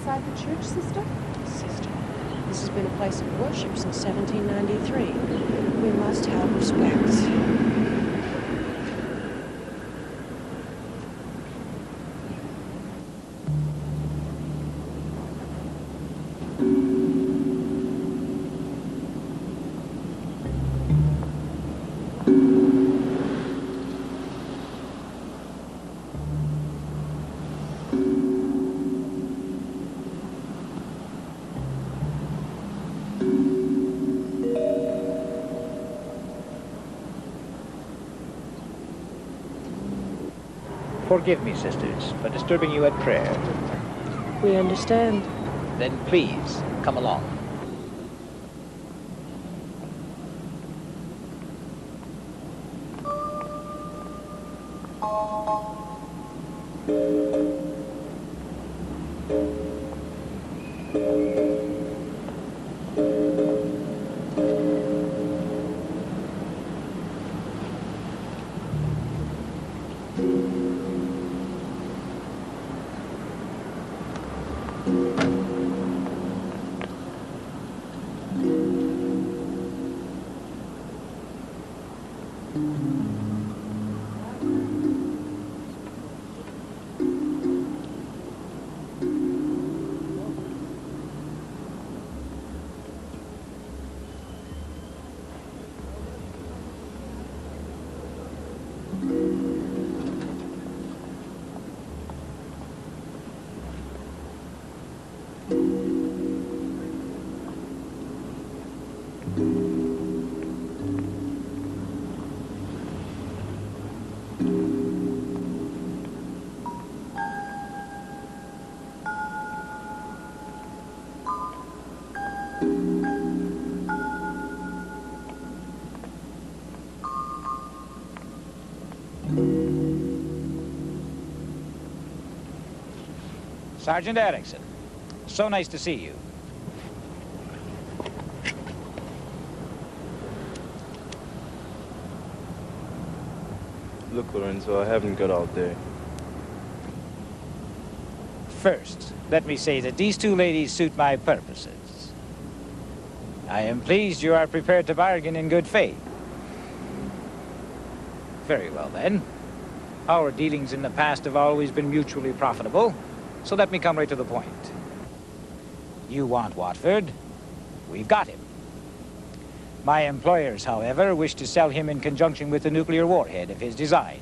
Inside the church, sister? Sister, this has been a place of worship since 1793. We must have respect. Forgive me, sisters, for disturbing you at prayer. We understand. Then please, come along. Sergeant Erickson, so nice to see you. Look, Lorenzo, I haven't got out there. First, let me say that these two ladies suit my purposes. I am pleased you are prepared to bargain in good faith. Very well, then. Our dealings in the past have always been mutually profitable, so let me come right to the point. You want Watford? We've got him. My employers, however, wish to sell him in conjunction with the nuclear warhead of his design.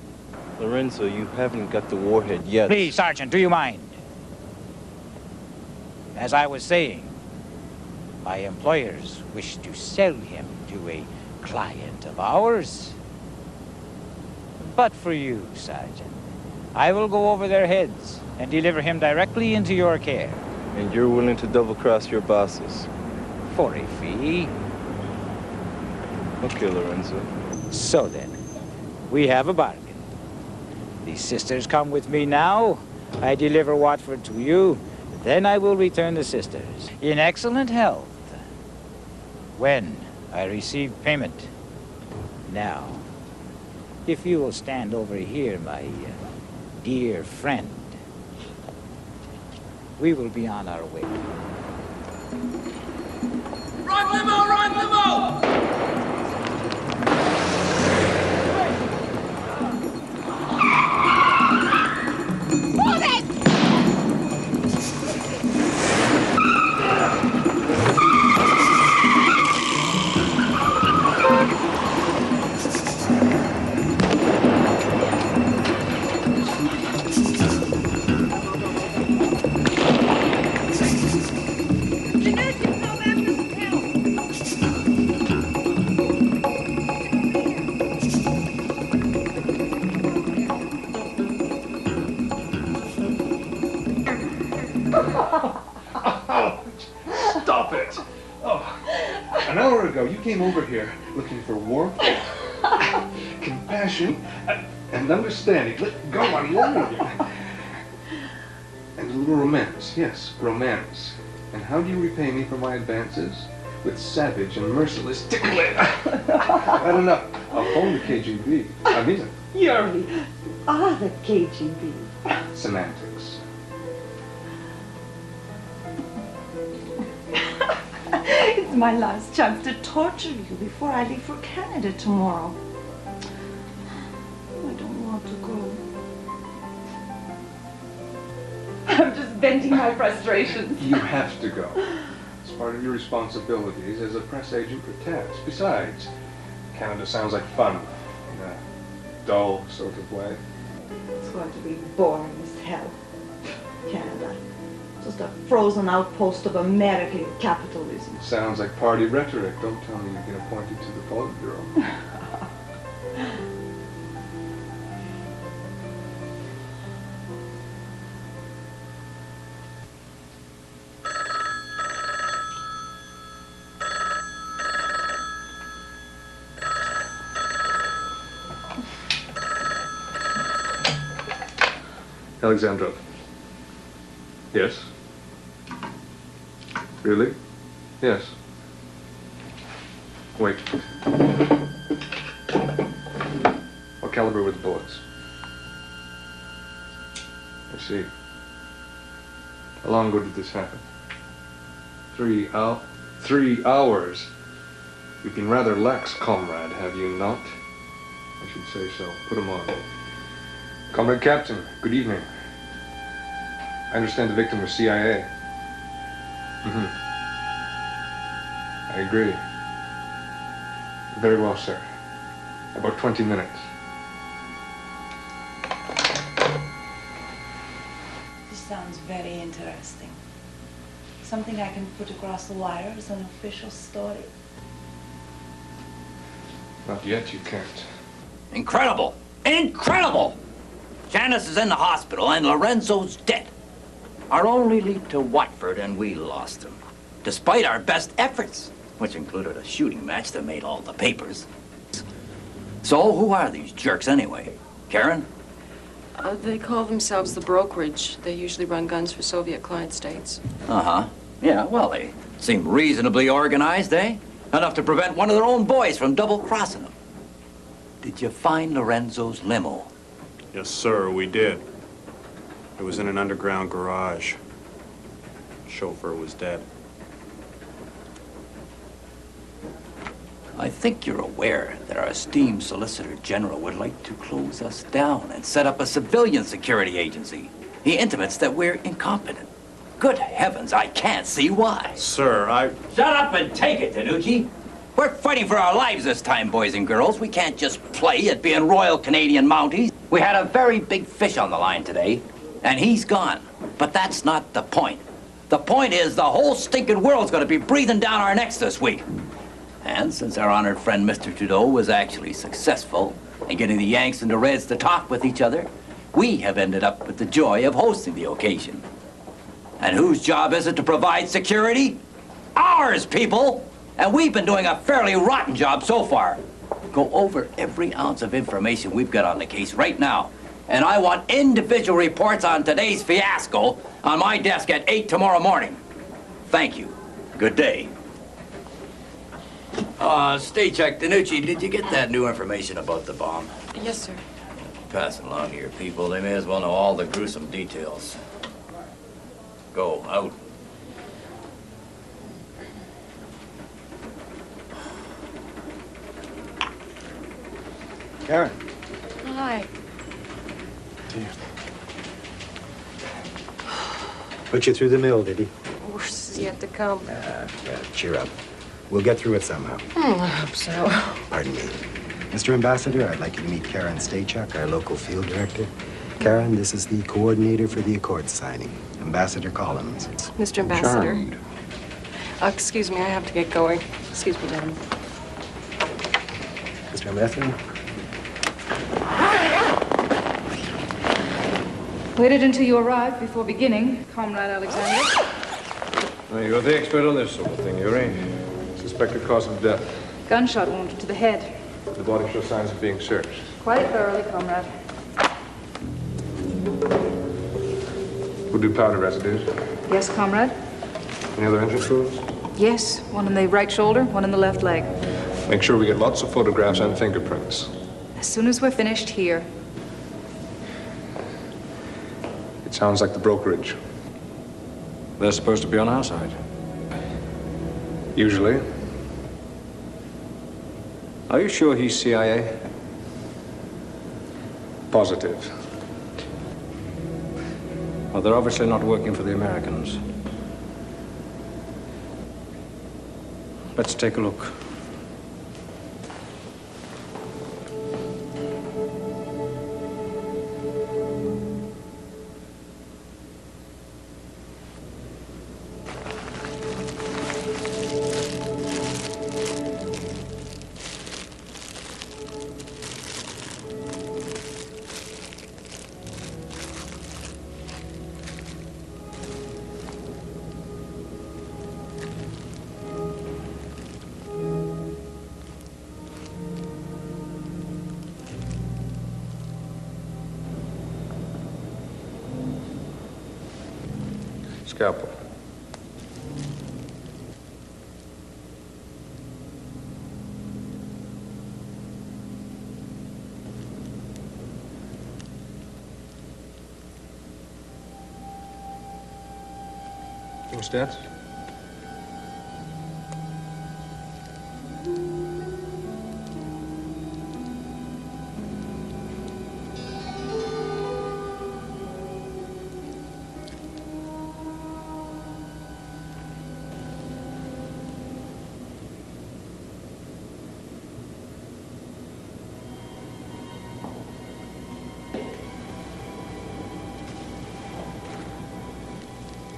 Lorenzo, you haven't got the warhead yet. Please, Sergeant, do you mind? As I was saying, my employers wish to sell him to a client of ours. But for you, Sergeant, I will go over their heads and deliver him directly into your care. And you're willing to double-cross your bosses? For a fee. Okay, Lorenzo. So then, we have a bargain. The sisters come with me now. I deliver Watford to you. Then I will return the sisters in excellent health when I receive payment. Now, if you will stand over here, my dear friend, we will be on our way. Run, limo! Run, limo! Move it! Stop it! Oh, an hour ago, you came over here looking for warmth, compassion, and understanding. Let go, I warn you. And a little romance, yes, romance. And how do you repay me for my advances? With savage and merciless tickling. I don't know. I'll phone the KGB. I mean it. You are the KGB. Semantics. It's my last chance to torture you before I leave for Canada tomorrow. I don't want to go. I'm just venting my frustrations. You have to go. It's part of your responsibilities as a press agent for TASS. Besides, Canada sounds like fun in a dull sort of way. It's going to be boring as hell. Canada. Just a frozen outpost of American capitalism. Sounds like party rhetoric. Don't tell me you get appointed to the Politburo. Alexandrov. Yes. Really? Yes. Wait. What caliber were the bullets? I see. How long ago did this happen? 3 hours. You've been rather lax, comrade, have you not? I should say so. Put him on. Comrade Captain, good evening. I understand the victim was CIA. I agree. Very well, sir. About 20 minutes. This sounds very interesting. Something I can put across the wire as an official story. Not yet, you can't. Incredible! Incredible! Janice is in the hospital and Lorenzo's dead. Our only lead to Watford and we lost him. Despite our best efforts, which included a shooting match that made all the papers. So who are these jerks anyway? Karen? They call themselves the Brokerage. They usually run guns for Soviet client states. Uh-huh. Yeah, well, they seem reasonably organized, eh? Enough to prevent one of their own boys from double-crossing them. Did you find Lorenzo's limo? Yes, sir, we did. It was in an underground garage. Chauffeur was dead. I think you're aware that our esteemed Solicitor General would like to close us down and set up a civilian security agency. He intimates that we're incompetent. Good heavens, I can't see why. Sir, Shut up and take it, Tanucci. We're fighting for our lives this time, boys and girls. We can't just play at being Royal Canadian Mounties. We had a very big fish on the line today, and he's gone. But that's not the point. The point is the whole stinking world's gonna be breathing down our necks this week. And since our honored friend Mr. Trudeau was actually successful in getting the Yanks and the Reds to talk with each other, we have ended up with the joy of hosting the occasion. And whose job is it to provide security? Ours, people! And we've been doing a fairly rotten job so far. Go over every ounce of information we've got on the case right now. And I want individual reports on today's fiasco on my desk at 8 tomorrow morning. Thank you. Good day. Stay check, Danucci, did you get that new information about the bomb? Yes, sir. Pass it along to your people. They may as well know all the gruesome details. Go, out. Karen. Hi. Put you through the mill, did he? Worse is yet to come. Cheer up. We'll get through it somehow. I hope so. Pardon me. Mr. Ambassador, I'd like you to meet Karen Stachuk, our local field director. Karen, this is the coordinator for the accord signing, Ambassador Collins. Mr. Ambassador. Charmed. Excuse me, I have to get going. Excuse me, gentlemen. Mr. Ambassador? Waited until you arrived before beginning, Comrade Alexander. Well, you're the expert on this sort of thing, Yuri. Suspected cause of death. Gunshot wound to the head. The body shows signs of being searched. Quite thoroughly, Comrade. We'll do powder residues. Yes, Comrade? Any other injury clues? Yes, one in the right shoulder, one in the left leg. Make sure we get lots of photographs and fingerprints. As soon as we're finished here. It sounds like the Brokerage. They're supposed to be on our side. Usually. Are you sure he's CIA? Positive. Well, they're obviously not working for the Americans. Let's take a look. Scalpel. Your stats?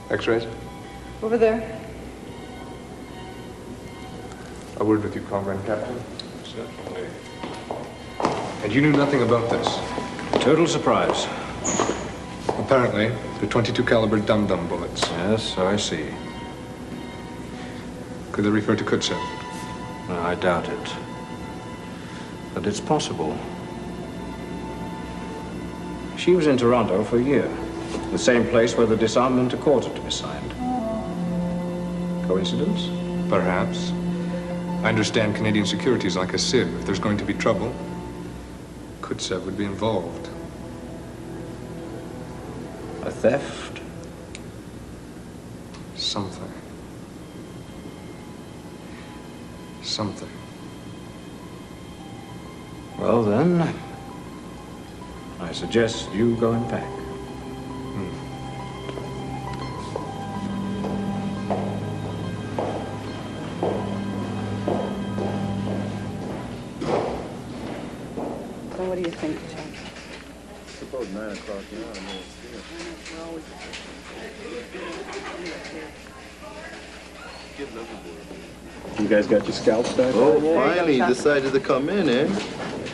X-rays? Over there. A word with you, Comrade Captain. Certainly. And you knew nothing about this? Total surprise. Apparently, they're .22 caliber dum-dum bullets. Yes, I see. Could they refer to Kutsev? No, I doubt it. But it's possible. She was in Toronto for a year. The same place where the disarmament accords are to be signed. Coincidence? Perhaps. I understand Canadian security is like a sieve. If there's going to be trouble, Kutsev would be involved. A theft? Something. Something. Well, then, I suggest you go and pack. So what do you think, Chuck? It's about 9 o'clock now. I know it's here. You guys got your scalps back? Oh, finally you decided to come in, eh?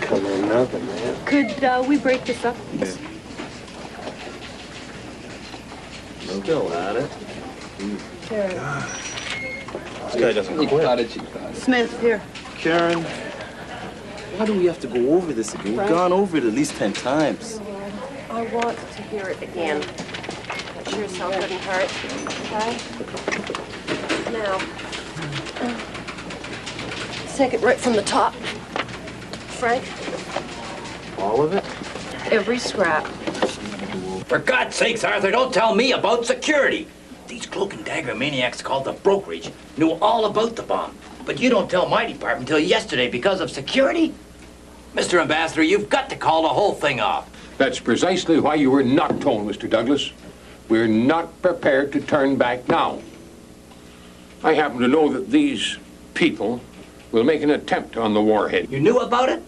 Come on, nothing, man. Could we break this up? Yeah. Still at it. This guy doesn't quit. Smith, here. Karen, why do we have to go over this again? We've gone over it at least 10 times. I want to hear it again. That sure sounds good and hurt. Okay? Now, take it right from the top. Frank? All of it? Every scrap. For God's sakes, Arthur, don't tell me about security. These cloak and dagger maniacs called the Brokerage knew all about the bomb. But you don't tell my department till yesterday because of security? Mr. Ambassador, you've got to call the whole thing off. That's precisely why you were not told, Mr. Douglas. We're not prepared to turn back now. I happen to know that these people will make an attempt on the warhead. You knew about it?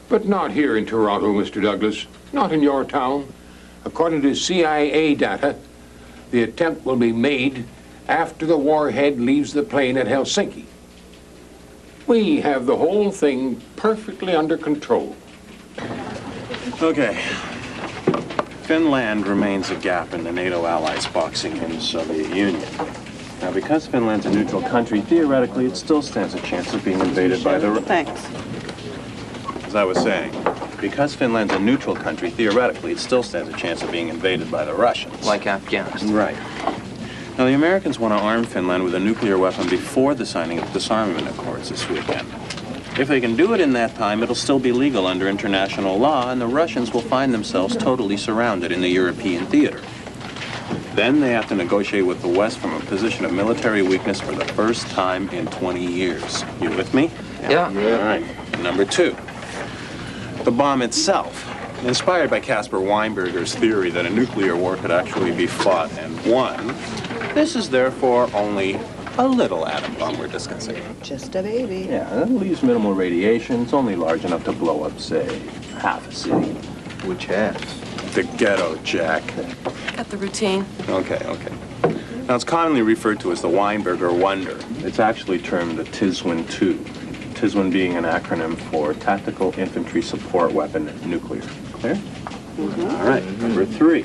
But not here in Toronto, Mr. Douglas. Not in your town. According to CIA data, the attempt will be made after the warhead leaves the plane at Helsinki. We have the whole thing perfectly under control. Okay. Finland remains a gap in the NATO allies boxing in the Soviet Union. Now, because Finland's a neutral country, theoretically, it still stands a chance of being invaded by the... Thanks. As I was saying, because Finland's a neutral country, theoretically, it still stands a chance of being invaded by the Russians. Like Afghanistan. Right. Now, the Americans want to arm Finland with a nuclear weapon before the signing of the disarmament accords this weekend. If they can do it in that time, it'll still be legal under international law, and the Russians will find themselves totally surrounded in the European theater. Then they have to negotiate with the West from a position of military weakness for the first time in 20 years. You with me? Yeah. All right. Number two, the bomb itself. Inspired by Caspar Weinberger's theory that a nuclear war could actually be fought and won, this is therefore only a little atom bomb we're discussing. Just a baby. Yeah, it leaves minimal radiation. It's only large enough to blow up, say, half a city. Which half? The ghetto, Jack. Got the routine. Okay. Now, it's commonly referred to as the Weinberger Wonder. It's actually termed the TISWEN II. TISWEN being an acronym for Tactical Infantry Support Weapon Nuclear. Clear? Mm-hmm. All right, number three.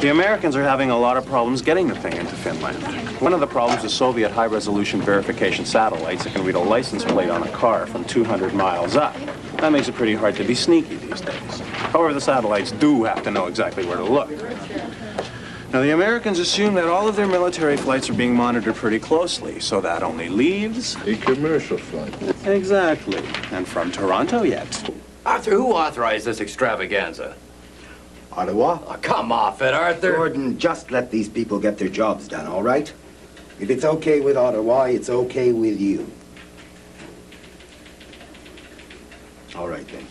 The Americans are having a lot of problems getting the thing into Finland. One of the problems is Soviet high-resolution verification satellites that can read a license plate on a car from 200 miles up. That makes it pretty hard to be sneaky these days. However, the satellites do have to know exactly where to look. Now, the Americans assume that all of their military flights are being monitored pretty closely, so that only leaves... A commercial flight. Exactly. And from Toronto yet. Arthur, who authorized this extravaganza? Ottawa? Oh, come off it, Arthur. Gordon, just let these people get their jobs done, all right? If it's okay with Ottawa, it's okay with you. All right, then.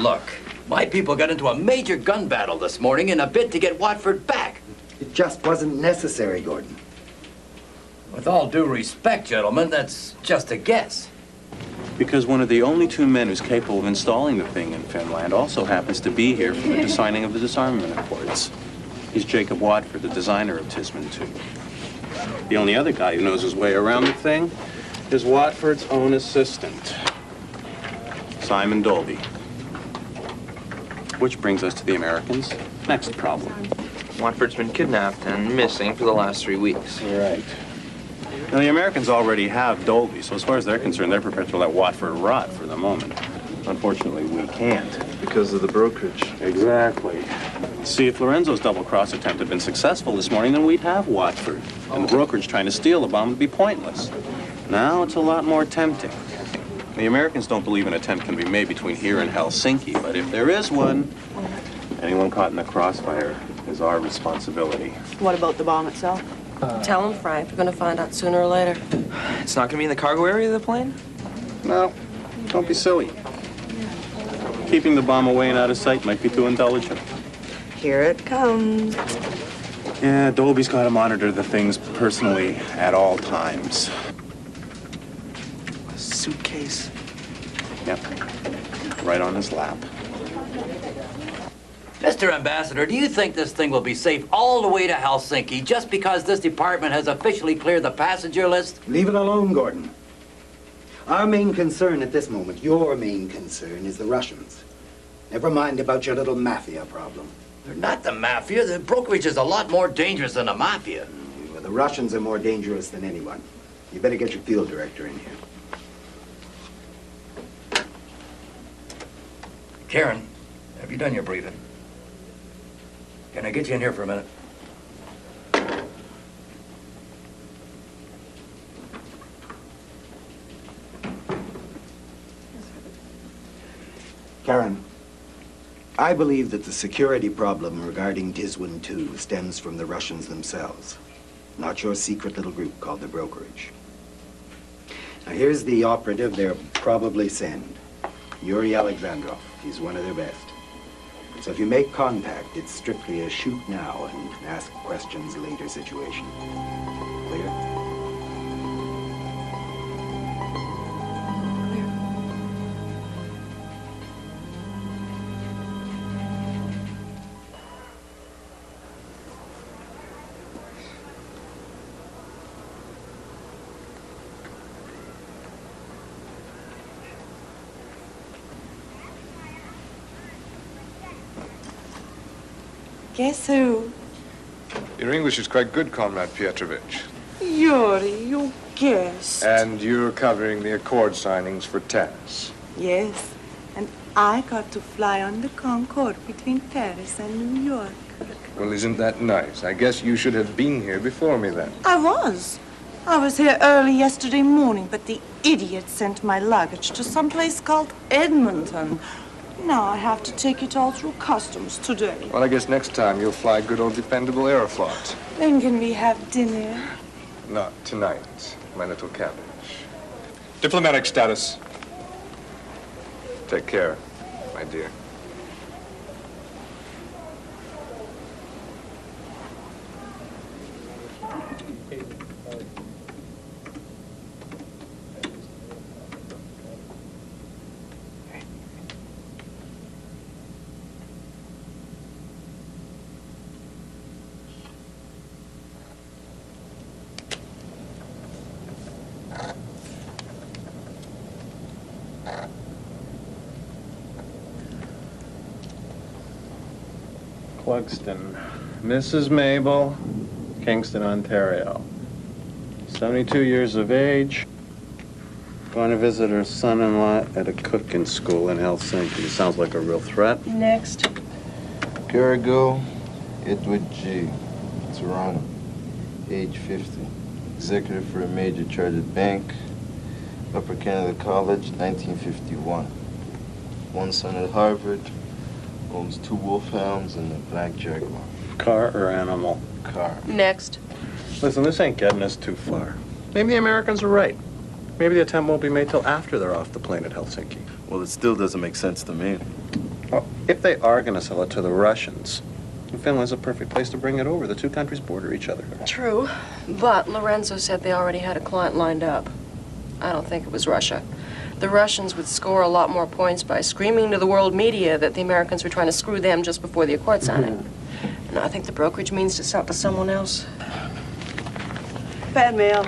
Look, my people got into a major gun battle this morning in a bid to get Watford back. It just wasn't necessary, Gordon. With all due respect, gentlemen, that's just a guess. Because one of the only two men who's capable of installing the thing in Finland also happens to be here for the signing of the disarmament accords. He's Jacob Watford, the designer of TISWEN II. The only other guy who knows his way around the thing is Watford's own assistant, Simon Dolby. Which brings us to the Americans' next problem. Watford's been kidnapped and missing for the last 3 weeks. Right. Now, the Americans already have Dolby, so as far as they're concerned, they're prepared to let Watford rot for the moment. Unfortunately, we can't. Because of the brokerage. Exactly. See, if Lorenzo's double-cross attempt had been successful this morning, then we'd have Watford. And the brokerage trying to steal the bomb would be pointless. Now it's a lot more tempting. The Americans don't believe an attempt can be made between here and Helsinki, but if there is one, anyone caught in the crossfire is our responsibility. What about the bomb itself? Tell him, Frank. We're going to find out sooner or later. It's not going to be in the cargo area of the plane? No, don't be silly. Keeping the bomb away and out of sight might be too intelligent. Here it comes. Yeah, Dolby's got to monitor the things personally at all times. A suitcase. Yep, right on his lap. Mr. Ambassador, do you think this thing will be safe all the way to Helsinki just because this department has officially cleared the passenger list? Leave it alone, Gordon. Our main concern at this moment, your main concern, is the Russians. Never mind about your little mafia problem. They're not the mafia. The brokerage is a lot more dangerous than the mafia. Well, the Russians are more dangerous than anyone. You better get your field director in here. Karen, have you done your briefing? Can I get you in here for a minute? Karen, I believe that the security problem regarding TISWEN II stems from the Russians themselves, not your secret little group called the Brokerage. Now, here's the operative they'll probably send, Yuri Alexandrov. He's one of their best. So if you make contact, it's strictly a shoot now and ask questions later situation. Clear? Guess who? Your English is quite good, Comrade Pietrovich. Yuri, you guessed. And you're covering the accord signings for TASS. Yes, and I got to fly on the Concorde between Paris and New York. Well, isn't that nice? I guess you should have been here before me then. I was here early yesterday morning, but the idiot sent my luggage to some place called Edmonton. Now I have to take it all through customs today. Well, I guess next time you'll fly good old dependable Aeroflot. When can we have dinner? Not tonight, my little cabbage. Diplomatic status. Take care, my dear. Clugston. Mrs. Mabel, Kingston, Ontario. 72 years of age. Going to visit her son-in-law at a cooking school in Helsinki. Sounds like a real threat. Next. Carrigo, Edward G. Toronto. Age 50. Executive for a major chartered bank. Upper Canada College, 1951. One son at Harvard. Owns 2 wolfhounds and a black Jaguar. Car or animal? Car. Next. Listen, this ain't getting us too far. Maybe the Americans are right. Maybe the attempt won't be made till after they're off the plane at Helsinki. Well, it still doesn't make sense to me. Well, if they are going to sell it to the Russians, Finland's a perfect place to bring it over. The two countries border each other. True, but Lorenzo said they already had a client lined up. I don't think it was Russia. The Russians would score a lot more points by screaming to the world media that the Americans were trying to screw them just before the accord signing. And I think the brokerage means to sell it to someone else. Fan mail.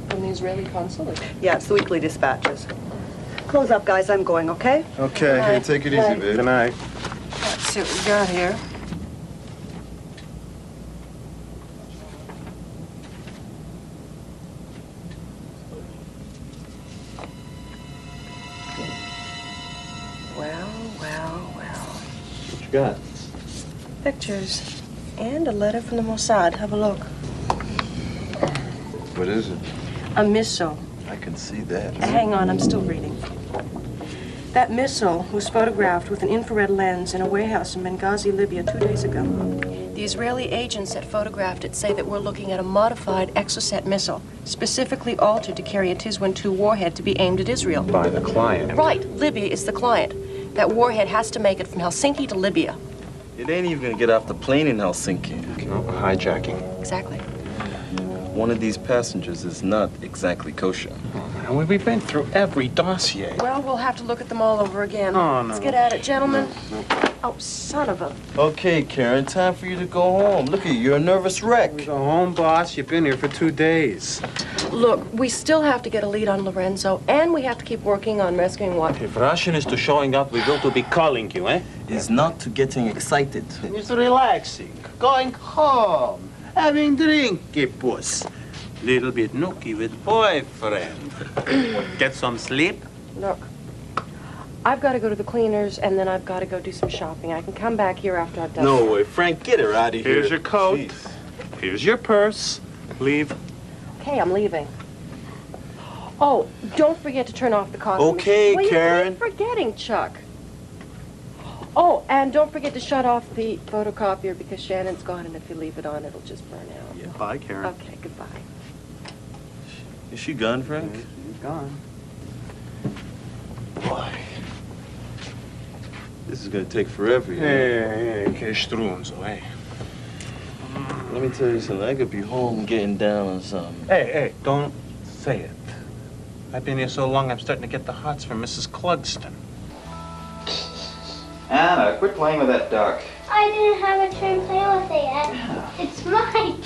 From the Israeli consulate. Yeah, it's the weekly dispatches. Close up, guys. I'm going, okay? Okay, Bye. hey, take it easy, Bye. babe. Good night. Let's see what we got here. you got? Pictures. And a letter from the Mossad. Have a look. What is it? A missile. I can see that. Hang on, I'm still reading. That missile was photographed with an infrared lens in a warehouse in Benghazi, Libya, 2 days ago. The Israeli agents that photographed it say that we're looking at a modified Exocet missile, specifically altered to carry a TISWEN II warhead to be aimed at Israel. By the client. Right, Libya is the client. That warhead has to make it from Helsinki to Libya. It ain't even gonna get off the plane in Helsinki. No, hijacking. Exactly. One of these passengers is not exactly kosher. And we've been through every dossier. Well, we'll have to look at them all over again. Oh, no. Let's get at it, gentlemen. Oh, son of a... Okay, Karen, time for you to go home. Look at you, you're a nervous wreck. Go home, boss. You've been here for 2 days. Look, we still have to get a lead on Lorenzo, and we have to keep working on rescuing Watford. If Russian is to showing up, we will to be calling you, eh? Is not to getting excited. It's relaxing, going home, having drinky puss. Little bit nookie with boyfriend. Get some sleep? Look, I've got to go to the cleaners, and then I've got to go do some shopping. I can come back here after I've done No way, Frank, get her out of here. Here's your coat. Jeez. Here's your purse. Leave. Okay, I'm leaving. Oh, don't forget to turn off the coffee Okay, machine. Karen. You keep forgetting, Chuck. Oh, and don't forget to shut off the photocopier because Shannon's gone, and if you leave it on, it'll just burn out. Yeah. Bye, Karen. Okay, goodbye. Is she gone, Frank? She's gone. Boy. This is gonna take forever. Hey, che strunzo, eh? Let me tell you something. I could be home getting down on something. Hey, don't say it. I've been here so long, I'm starting to get the hots from Mrs. Clugston. Anna, quit playing with that duck. I didn't have a turn playing with it yet. It's mine.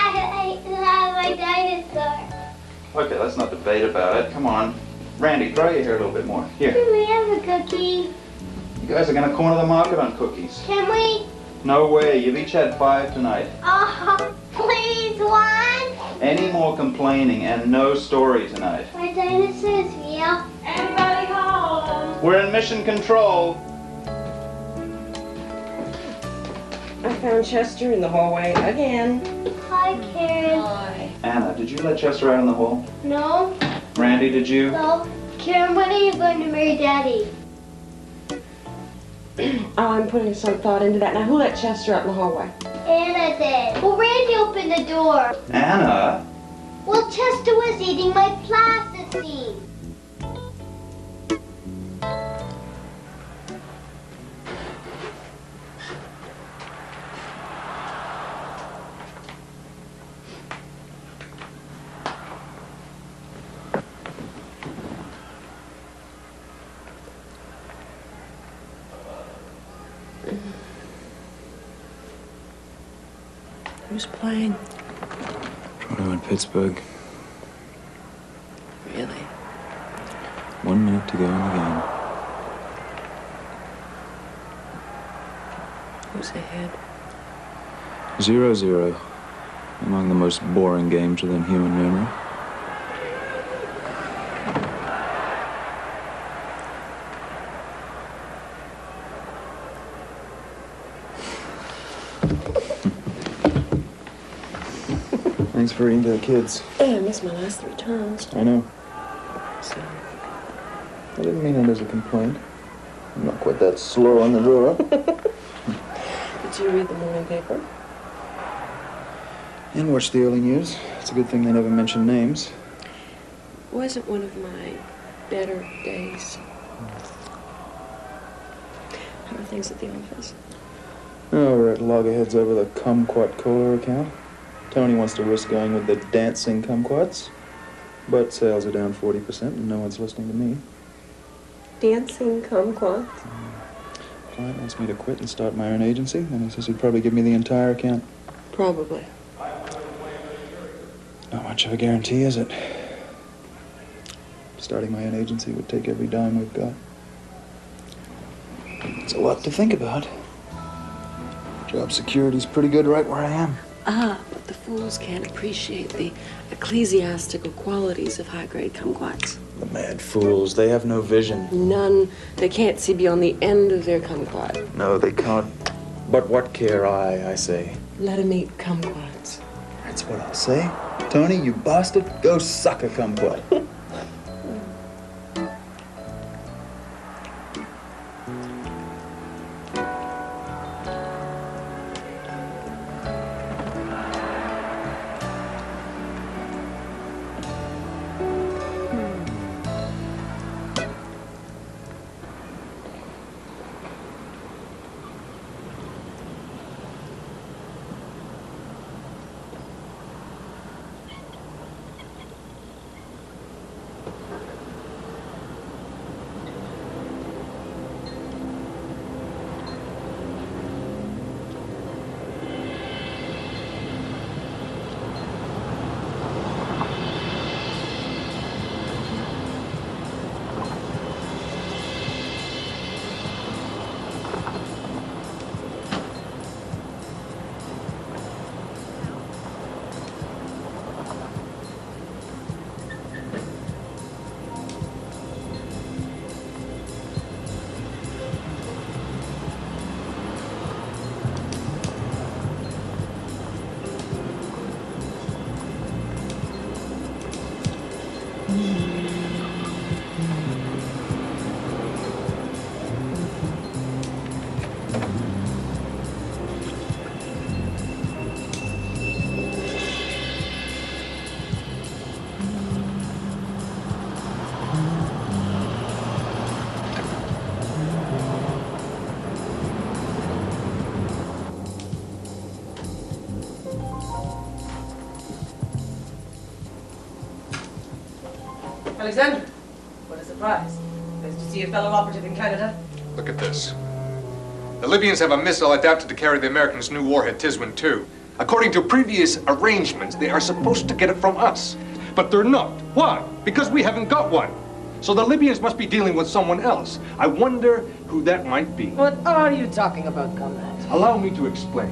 I have my dinosaur. Okay, let's not debate about it. Come on. Randy, throw your hair a little bit more. Here. Can we have a cookie? You guys are going to corner the market on cookies. Can we? No way. You've each had 5 tonight. Oh, please, one. Any more complaining and no story tonight. My dinosaurs meow. Everybody home. We're in mission control. I found Chester in the hallway again. Hi, Karen. Hi. Anna, did you let Chester out in the hall? No. Randy, did you? No. Karen, when are you going to marry Daddy? Oh, I'm putting some thought into that. Now, who let Chester out in the hallway? Anna did. Well, Randy opened the door. Anna? Well, Chester was eating my plasticine. Who's playing? Toronto and Pittsburgh. Really? 1 minute to go in the game. Who's ahead? 0-0. Among the most boring games within human memory. Thanks for reading to the kids. Yeah, I missed my last 3 turns. I know. So, I didn't mean it as a complaint. I'm not quite that slow on the draw. did you read the morning paper? And watch the early news. It's a good thing they never mention names. Wasn't one of my better days. How are things at the office? Oh, we're at loggerheads over the kumquat cola account. Tony wants to risk going with the dancing kumquats, but sales are down 40% and no one's listening to me. Dancing kumquats? Client wants me to quit and start my own agency, and he says he'd probably give me the entire account. Probably. Not much of a guarantee, is it? Starting my own agency would take every dime we've got. It's a lot to think about. Job security's pretty good right where I am. Ah, but the fools can't appreciate the ecclesiastical qualities of high-grade kumquats. The mad fools, they have no vision. None. They can't see beyond the end of their kumquat. No, they can't. But what care I say? Let 'em eat kumquats. That's what I'll say. Tony, you bastard, go suck a kumquat. Alexander, what a surprise. Nice to see a fellow operative in Canada. Look at this. The Libyans have a missile adapted to carry the Americans' new warhead, TISWEN II. According to previous arrangements, they are supposed to get it from us. But they're not. Why? Because we haven't got one. So the Libyans must be dealing with someone else. I wonder who that might be. What are you talking about, comrade? Allow me to explain.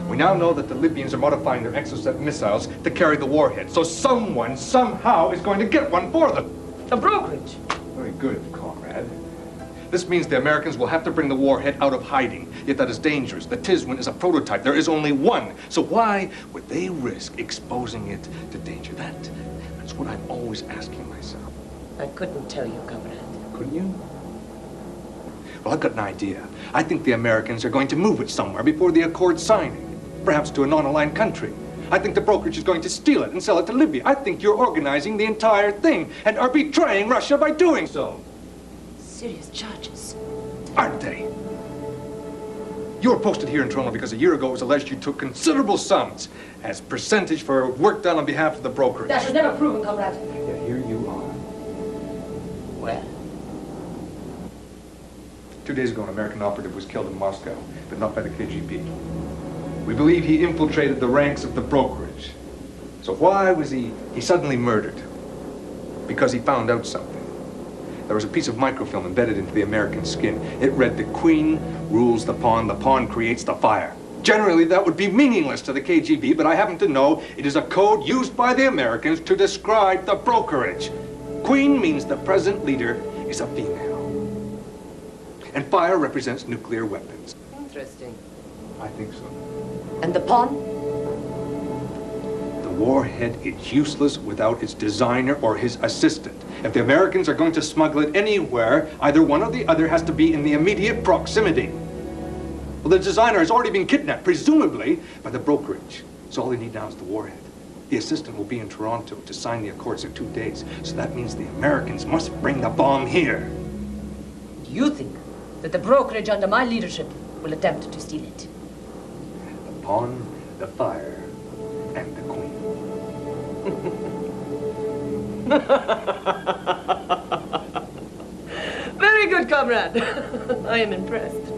We now know that the Libyans are modifying their Exocet missiles to carry the warhead. So someone, somehow, is going to get one for them. The brokerage. Very good, comrade. This means the Americans will have to bring the warhead out of hiding. Yet that is dangerous. The TISWEN is a prototype. There is only one. So why would they risk exposing it to danger? That's what I'm always asking myself. I couldn't tell you, comrade. Couldn't you? Well, I've got an idea. I think the Americans are going to move it somewhere before the Accord signing. Perhaps to a non-aligned country. I think the brokerage is going to steal it and sell it to Libya. I think you're organizing the entire thing and are betraying Russia by doing so. Serious charges. Aren't they? You were posted here in Toronto because a year ago it was alleged you took considerable sums as percentage for work done on behalf of the brokerage. That was never proven, comrade. Yeah, here you are. Well. 2 days ago, an American operative was killed in Moscow, but not by the KGB. We believe he infiltrated the ranks of the brokerage. So why was he suddenly murdered? Because he found out something. There was a piece of microfilm embedded into the American skin. It read, "The Queen rules the pawn creates the fire." Generally, that would be meaningless to the KGB, but I happen to know it is a code used by the Americans to describe the brokerage. Queen means the present leader is a female. And fire represents nuclear weapons. Interesting. I think so. And the pawn? The warhead is useless without its designer or his assistant. If the Americans are going to smuggle it anywhere, either one or the other has to be in the immediate proximity. Well, the designer has already been kidnapped, presumably by the brokerage. So all they need now is the warhead. The assistant will be in Toronto to sign the accords in 2 days. So that means the Americans must bring the bomb here. Do you think that the brokerage under my leadership will attempt to steal it? The pawn, the fire, and the queen. Very good, comrade. I am impressed.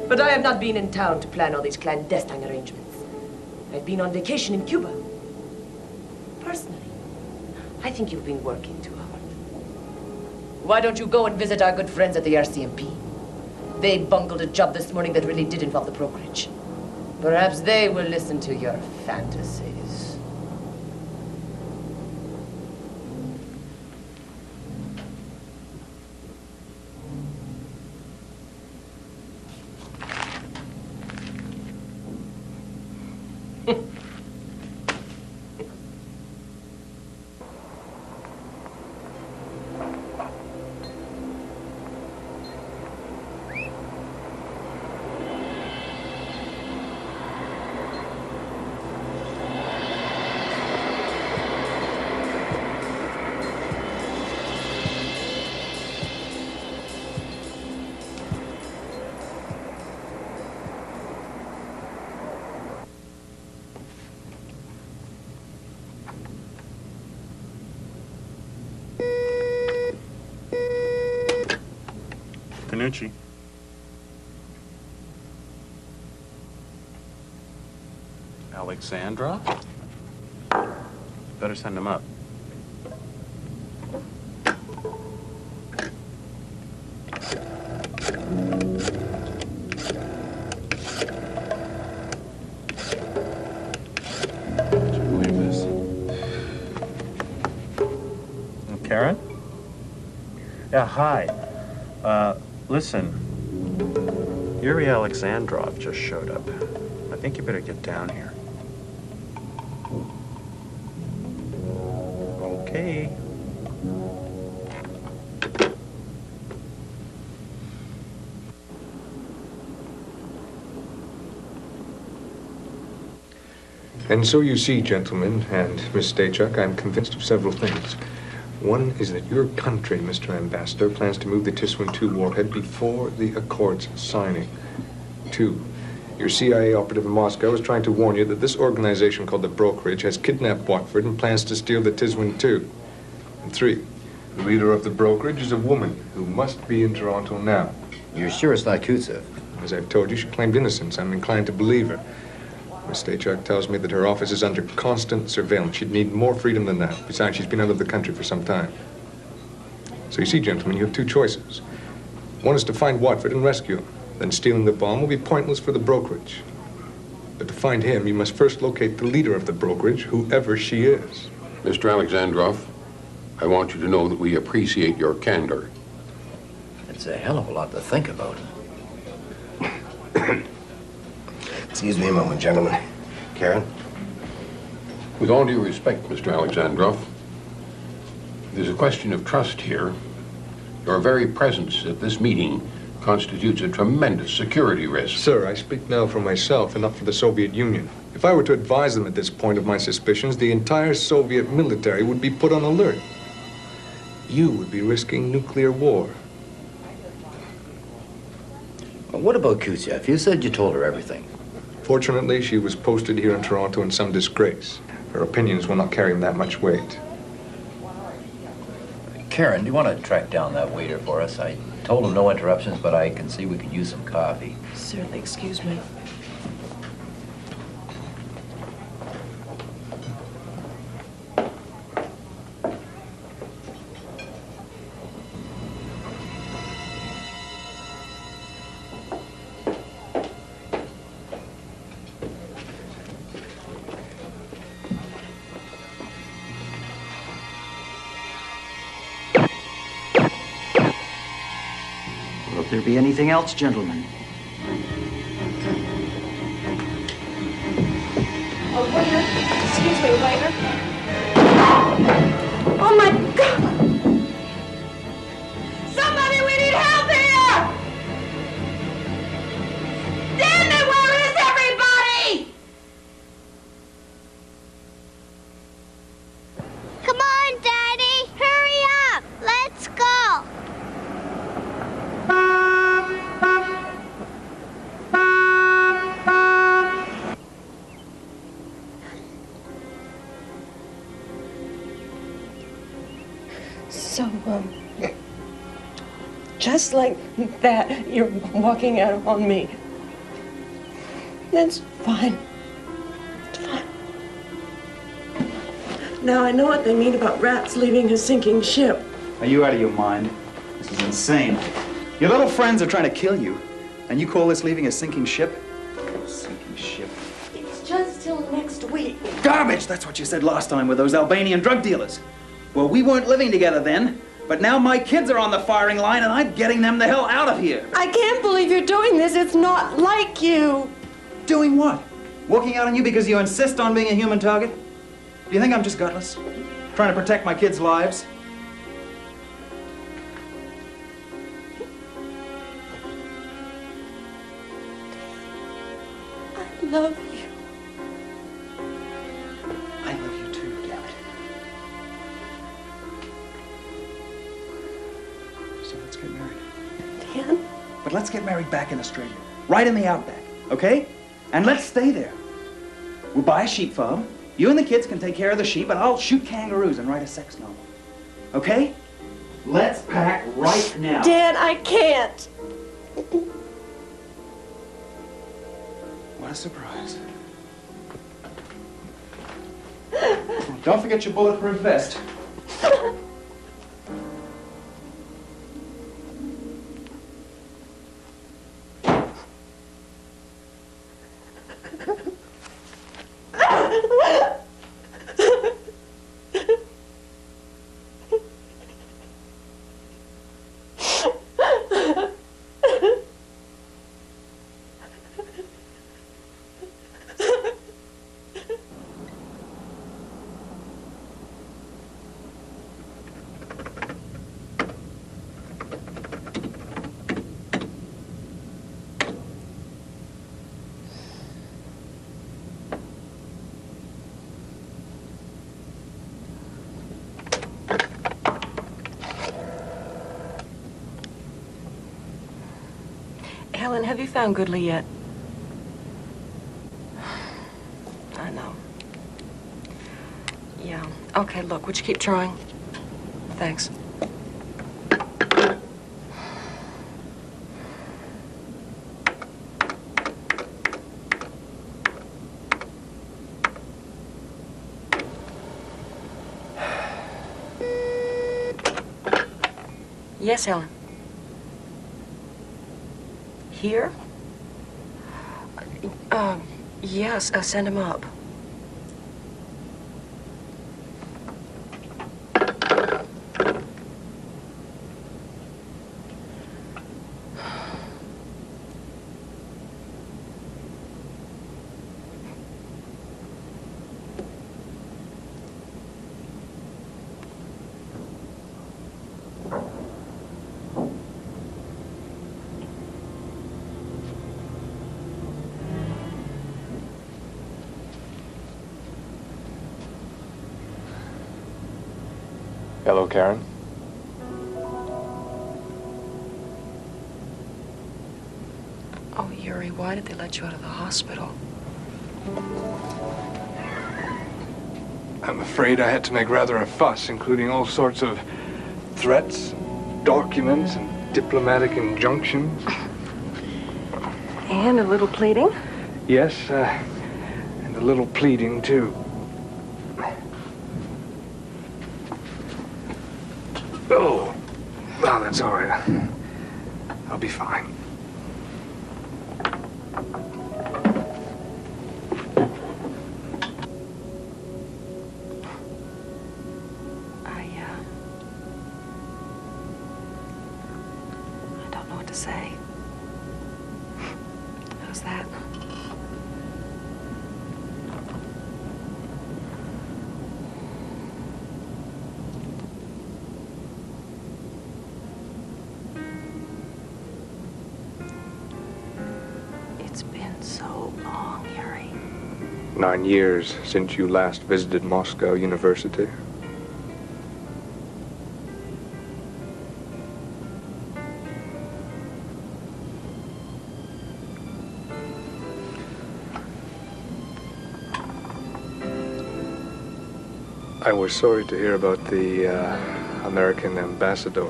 But I have not been in town to plan all these clandestine arrangements. I've been on vacation in Cuba. Personally, I think you've been working too hard. Why don't you go and visit our good friends at the RCMP? They bungled a job this morning that really did involve the brokerage. Perhaps they will listen to your fantasies. Canucci. Alexandra? Better send him up. Would you believe this? Karen? Yeah, hi. Listen, Yuri Alexandrov just showed up. I think you better get down here. Okay. And so you see, gentlemen, and Miss Stachuk, I'm convinced of several things. One is that your country, Mr. Ambassador, plans to move the TISWEN II warhead before the Accord's signing. Two, your CIA operative in Moscow is trying to warn you that this organization called the Brokerage has kidnapped Watford and plans to steal the TISWEN II. And three, the leader of the Brokerage is a woman who must be in Toronto now. You're sure it's not Kutsev? As I've told you, she claimed innocence. I'm inclined to believe her. Miss Stachuk tells me that her office is under constant surveillance. She'd need more freedom than that. Besides, she's been out of the country for some time. So you see, gentlemen, you have two choices. One is to find Watford and rescue him. Then stealing the bomb will be pointless for the Brokerage. But to find him, you must first locate the leader of the Brokerage, whoever she is. Mr. Alexandrov, I want you to know that we appreciate your candor. It's a hell of a lot to think about. Excuse me a moment, gentlemen. Karen? With all due respect, Mr. Alexandrov, there's a question of trust here. Your very presence at this meeting constitutes a tremendous security risk. Sir, I speak now for myself and not for the Soviet Union. If I were to advise them at this point of my suspicions, the entire Soviet military would be put on alert. You would be risking nuclear war. Well, what about Kutsev? You said you told her everything. Fortunately, she was posted here in Toronto in some disgrace. Her opinions will not carry him that much weight. Karen, do you want to track down that waiter for us? I told him no interruptions, but I can see we could use some coffee. Certainly, excuse me. Will there be anything else, gentlemen? Oh, waiter. Excuse me, waiter. Oh, my God! Somebody, we need help here! Damn it, where is everybody? Come on, Daddy. Hurry up. Let's go. So, just like that, you're walking out on me. That's fine. It's fine. Now I know what they mean about rats leaving a sinking ship. Are you out of your mind? This is insane. Your little friends are trying to kill you, and you call this leaving a sinking ship? Sinking ship. week. Garbage, that's what you said last time with those Albanian drug dealers. Well, we weren't living together then, but now my kids are on the firing line and I'm getting them the hell out of here. I can't believe you're doing this. It's not like you. Doing what? Walking out on you because you insist on being a human target? Do you think I'm just gutless? Trying to protect my kids' lives? I love you. I love you too, damn it. So let's get married. Dan? But let's get married back in Australia. Right in the outback, okay? And let's stay there. We'll buy a sheep farm. You and the kids can take care of the sheep, and I'll shoot kangaroos and write a sex novel. Okay? Let's pack right now. Dan, I can't. What a surprise. Don't forget your bulletproof vest. Helen, have you found Goodley yet? I know. Yeah. Okay, look, would you keep trying? Thanks. Yes, Helen. Here? Yes, send him up. Hello, Karen. Oh, Yuri, why did they let you out of the hospital? I'm afraid I had to make rather a fuss, including all sorts of threats, documents, and diplomatic injunctions. And a little pleading? Yes, and a little pleading, too. Oh, well, that's all right. I'll be fine. I don't know what to say. How's that? It's been so long, Yuri. 9 years since you last visited Moscow University. I was sorry to hear about the American ambassador.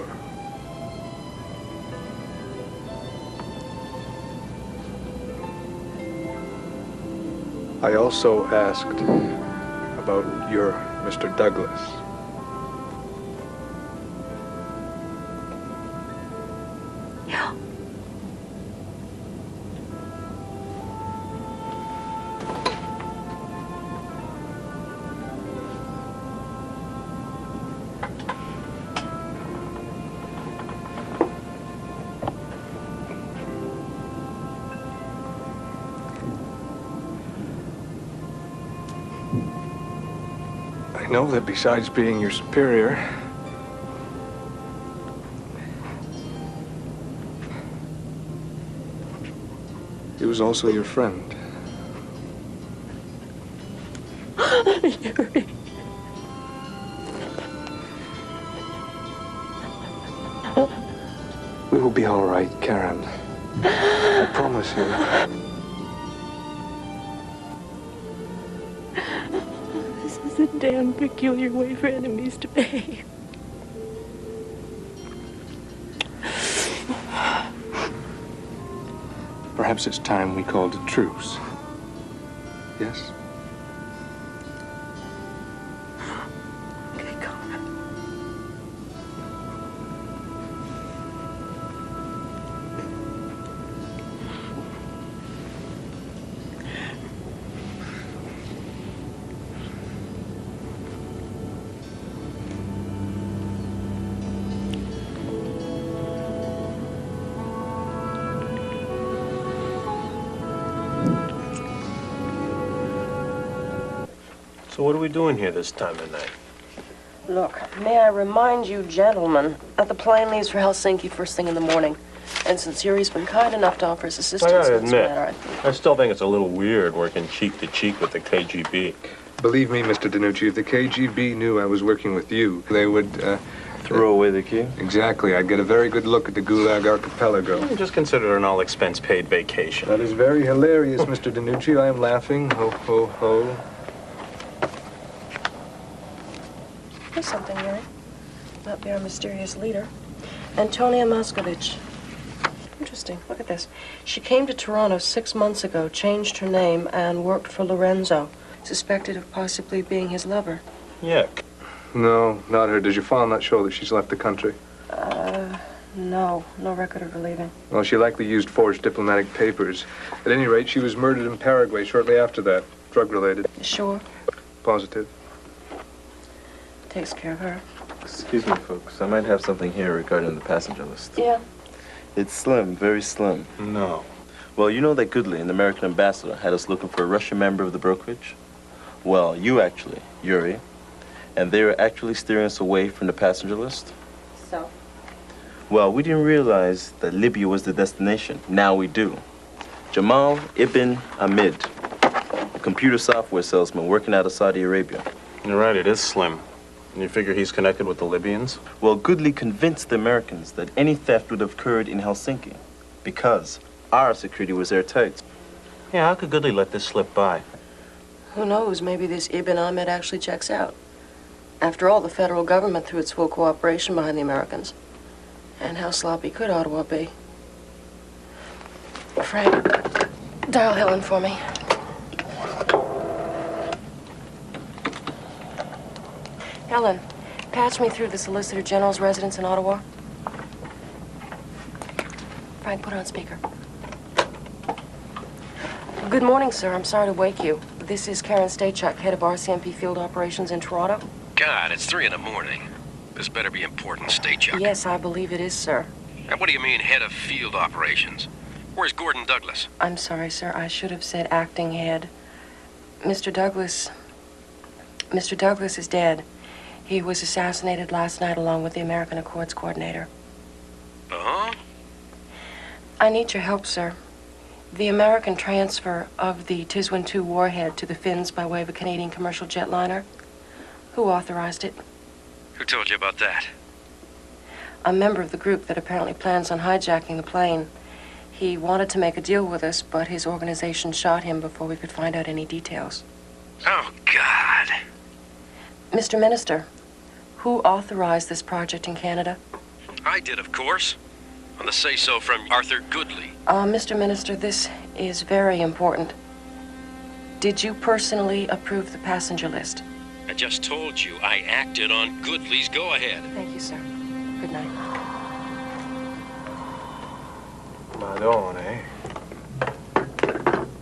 I also asked about your Mr. Douglas. Yeah. I know that besides being your superior, he was also your friend. Yuri. We will be all right, Karen. I promise you. This is a damn peculiar way for enemies to behave. Perhaps it's time we called a truce. Yes? So what are we doing here this time of night? Look, may I remind you, gentlemen, that the plane leaves for Helsinki first thing in the morning. And since Yuri's been kind enough to offer his assistance I gotta in this admit, matter, I still think it's a little weird working cheek to cheek with the KGB. Believe me, Mr. DiNucci, if the KGB knew I was working with you, they would, throw away the key? Exactly. I'd get a very good look at the Gulag Archipelago. Just consider it an all-expense-paid vacation. That is very hilarious, Mr. DiNucci. I am laughing. Ho, ho, ho. Here's something, Yuri. Might be our mysterious leader. Antonia Moscovich. Interesting. Look at this. She came to Toronto 6 months ago, changed her name, and worked for Lorenzo, suspected of possibly being his lover. Yuck. No, not her. Does your file not show that she's left the country? No. No record of her leaving. Well, she likely used forged diplomatic papers. At any rate, she was murdered in Paraguay shortly after that. Drug-related. Sure. Positive. Takes care of her. Excuse me, folks. I might have something here regarding the passenger list. Yeah. It's slim, very slim. No. Well, you know that Goodley, an American ambassador, had us looking for a Russian member of the brokerage? Well, you actually, Yuri. And they were actually steering us away from the passenger list? So? Well, we didn't realize that Libya was the destination. Now we do. Jamal Ibn Ahmed, a computer software salesman working out of Saudi Arabia. You're right, it is slim. And you figure he's connected with the Libyans? Well, Goodley convinced the Americans that any theft would have occurred in Helsinki because our security was airtight. Yeah, how could Goodley let this slip by? Who knows? Maybe this Ibn Ahmed actually checks out. After all, the federal government threw its full cooperation behind the Americans. And how sloppy could Ottawa be? Frank, dial Helen for me. Helen, patch me through the Solicitor General's residence in Ottawa. Frank, put on speaker. Good morning, sir. I'm sorry to wake you. This is Karen Stachuk, head of RCMP Field Operations in Toronto. God, it's 3 in the morning. This better be important, Stachuk. Yes, I believe it is, sir. And what do you mean, head of field operations? Where's Gordon Douglas? I'm sorry, sir. I should have said acting head. Mr. Douglas is dead. He was assassinated last night along with the American Accords coordinator. Uh-huh? I need your help, sir. The American transfer of the TISWEN II warhead to the Finns by way of a Canadian commercial jetliner. Who authorized it? Who told you about that? A member of the group that apparently plans on hijacking the plane. He wanted to make a deal with us, but his organization shot him before we could find out any details. Oh, God. Mr. Minister, who authorized this project in Canada? I did, of course. On the say-so from Arthur Goodley. Mr. Minister, this is very important. Did you personally approve the passenger list? I just told you I acted on Goodley's go-ahead. Thank you, sir. Good night. Madone, eh?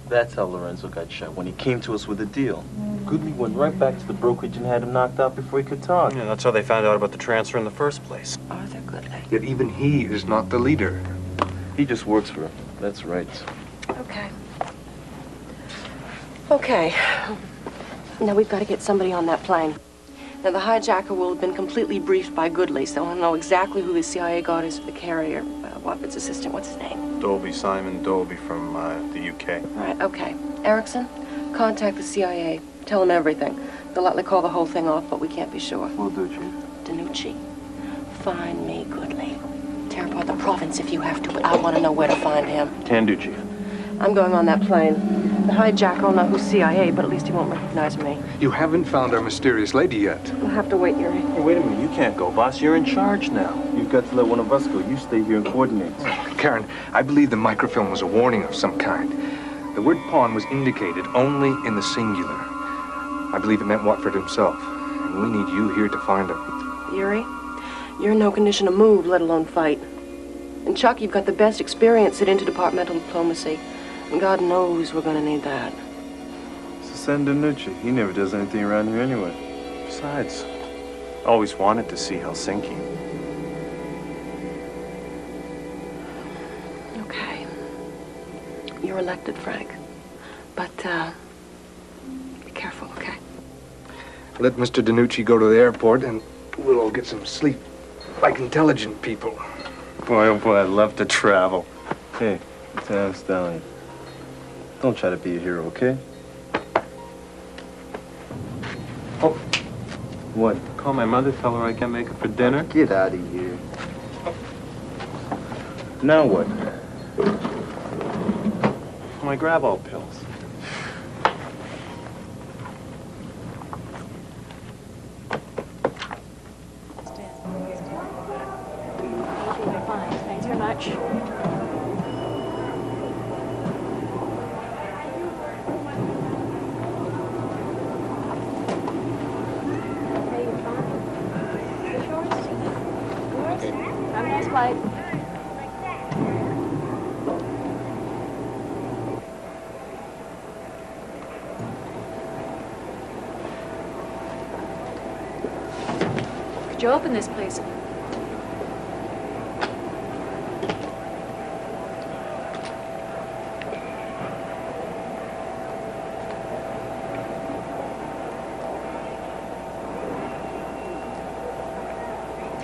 That's how Lorenzo got shot, when he came to us with a deal. Goodley went right back to the brokerage and had him knocked out before he could talk. Yeah, that's how they found out about the transfer in the first place. Arthur Goodley. Yet even he is not the leader. He just works for him. That's right. Okay. Okay. Now we've got to get somebody on that plane. Now the hijacker will have been completely briefed by Goodley, so he'll know exactly who the CIA guard is for the carrier. Watford's assistant, what's his name? Dolby, Simon Dolby from the UK. Right, okay. Erickson, contact the CIA. Tell them everything. They'll likely call the whole thing off, but we can't be sure. We'll do, Chief. DiNucci, find me Goodley. Tear apart the province if you have to, but I want to know where to find him. Can do, Chief. I'm going on that plane. The hijacker will know who's CIA, but at least he won't recognize me. You haven't found our mysterious lady yet. We'll have to wait, Yuri. Hey, wait a minute. You can't go, boss. You're in charge now. You've got to let one of us go. You stay here and coordinate. Karen, I believe the microfilm was a warning of some kind. The word pawn was indicated only in the singular. I believe it meant Watford himself. And we need you here to find him. Yuri, you're in no condition to move, let alone fight. And Chuck, you've got the best experience at interdepartmental diplomacy. And God knows we're going to need that. So send DiNucci. He never does anything around here anyway. Besides, I always wanted to see Helsinki. Okay. You're elected, Frank. But, be careful, okay? Let Mr. DiNucci go to the airport and we'll all get some sleep. Like intelligent people. Boy, oh boy, I'd love to travel. Hey, Lieutenant Stallion. Don't try to be a hero, okay? Oh. What? Call my mother, tell her I can't make it for dinner. Get out of here. Now what? My grab-all pills. Thanks very much. Have a nice flight. Could you open this, please?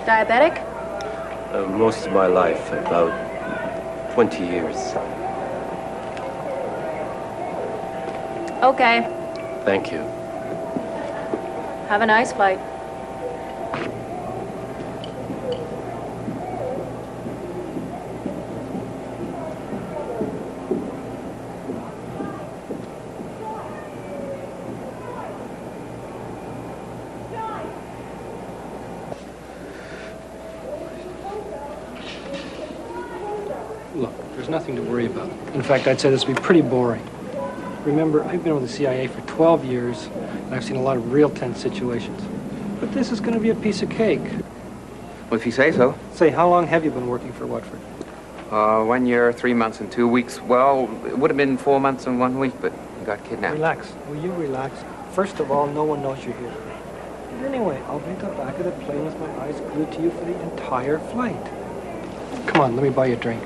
Diabetic? Most of my life, about 20 years. Okay. Thank you. Have a nice flight. Look, there's nothing to worry about. In fact, I'd say this would be pretty boring. Remember, I've been with the CIA for 12 years, and I've seen a lot of real tense situations. But this is going to be a piece of cake. Well, if you say so. Say, how long have you been working for Watford? 1 year, 3 months, and 2 weeks. Well, it would have been 4 months and 1 week, but I got kidnapped. Relax. Will you relax? First of all, no one knows you're here. And anyway, I'll be at the back of the plane with my eyes glued to you for the entire flight. Come on, let me buy you a drink.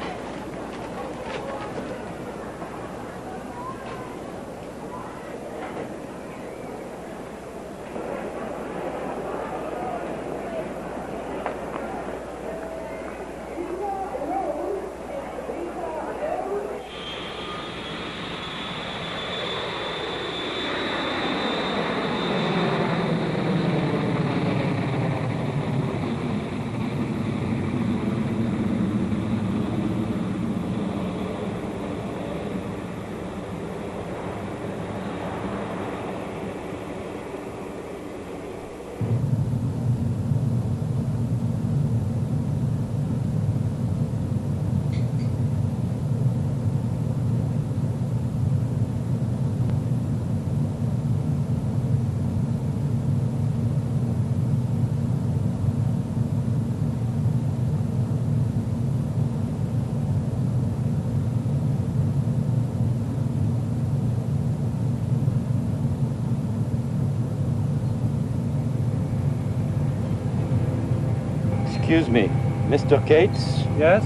Excuse me, Mr. Cates? Yes?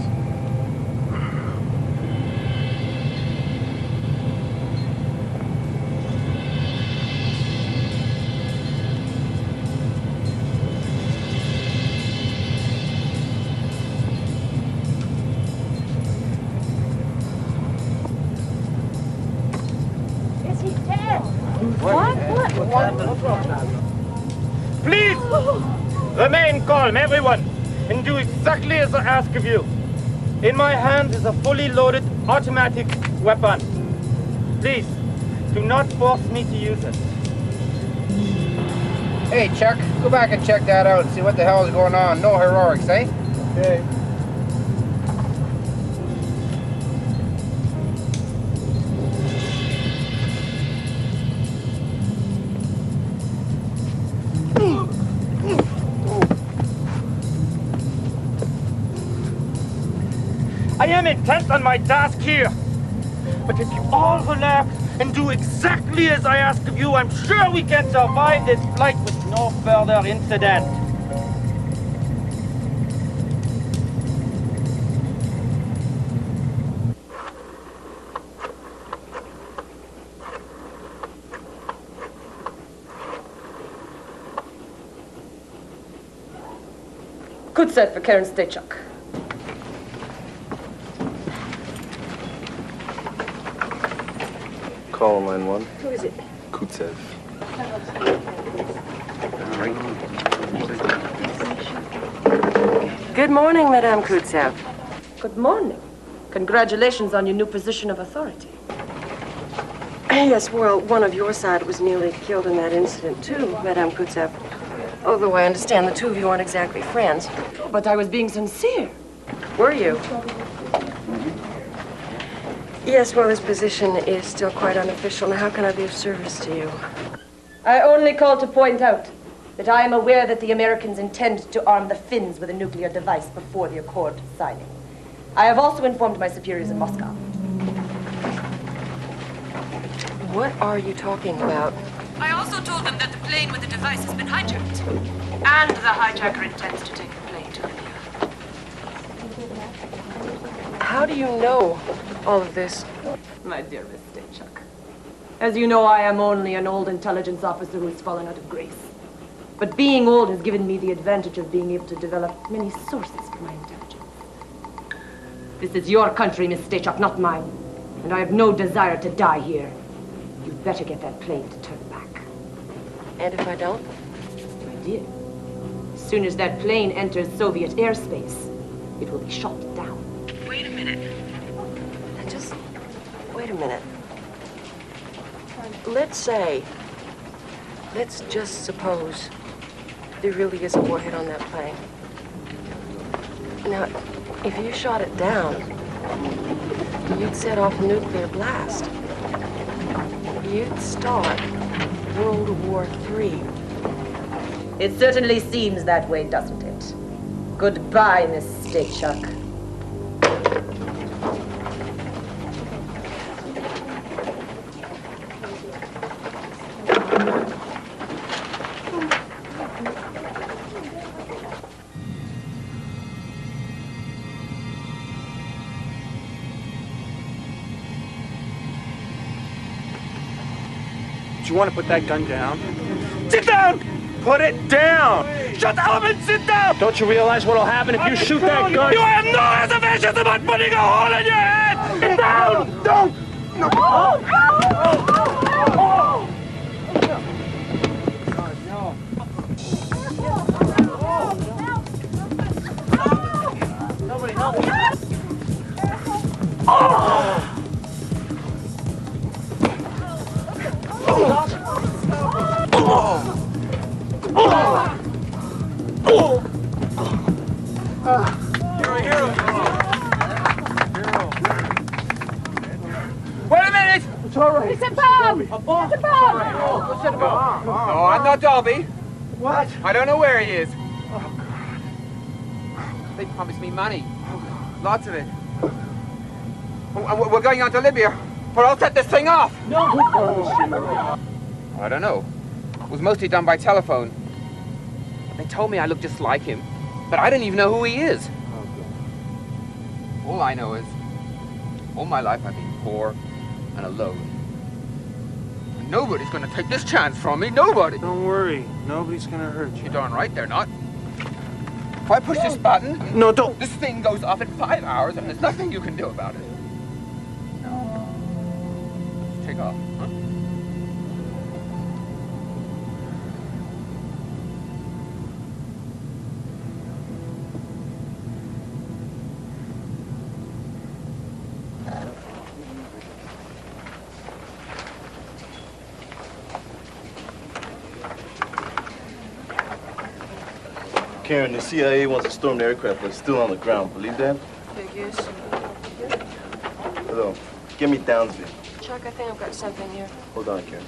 Is he dead? Please! Remain calm, everyone, and do exactly as I ask of you. In my hand is a fully loaded automatic weapon. Please, do not force me to use it. Hey, Chuck, go back and check that out and see what the hell is going on. No heroics, eh? Okay. I am intent on my task here. But if you all relax and do exactly as I ask of you, I'm sure we can survive this flight with no further incident. Good set for Karen Stachuk. Call on line 1. Who is it? Kutsev. Good morning, Madame Kutsev. Good morning. Congratulations on your new position of authority. Yes, well, one of your side was nearly killed in that incident, too, Madame Kutsev. Although I understand the two of you aren't exactly friends. But I was being sincere. Were you? Yes, well, this position is still quite unofficial. Now, how can I be of service to you? I only call to point out that I am aware that the Americans intend to arm the Finns with a nuclear device before the accord signing. I have also informed my superiors in Moscow. What are you talking about? I also told them that the plane with the device has been hijacked. And the hijacker intends to take the plane to Libya. How do you know all of this? My dear Miss Stachuk, as you know, I am only an old intelligence officer who has fallen out of grace. But being old has given me the advantage of being able to develop many sources for my intelligence. This is your country, Miss Stachuk, not mine. And I have no desire to die here. You'd better get that plane to turn back. And if I don't? My dear, as soon as that plane enters Soviet airspace, it will be shot down. Wait a minute. Wait a minute. Let's just suppose there really is a warhead on that plane. Now, if you shot it down, you'd set off a nuclear blast. You'd start World War III. It certainly seems that way, doesn't it? Goodbye, Miss Stachuk. Do you want to put that gun down? Sit down! Put it down! Shut up and sit down! Don't you realize what'll happen if you shoot that gun? You have no reservations about putting a hole in your head! Sit down! Don't! No! Nobody help me! Wait a minute! It's all right. It's a bomb! It's a bomb! What's it about? No, I'm not Dolby. What? I don't know where he is. Oh, God. They promised me money. Lots of it. We're going on to Libya, or I'll set this thing off. No, who promised you? I don't know. It was mostly done by telephone. They told me I looked just like him. But I don't even know who he is. All I know is, all my life I've been poor and alone. And nobody's gonna take this chance from me, nobody. Don't worry, nobody's gonna hurt you. You're darn right they're not. If I push this button, no, don't. This thing goes off in 5 hours and there's nothing you can do about it. No. Just take off, huh? Karen, the CIA wants to storm the aircraft, but it's still on the ground. Believe that? Figures. Hello. Give me Downsville. Chuck, I think I've got something here. Hold on, Karen.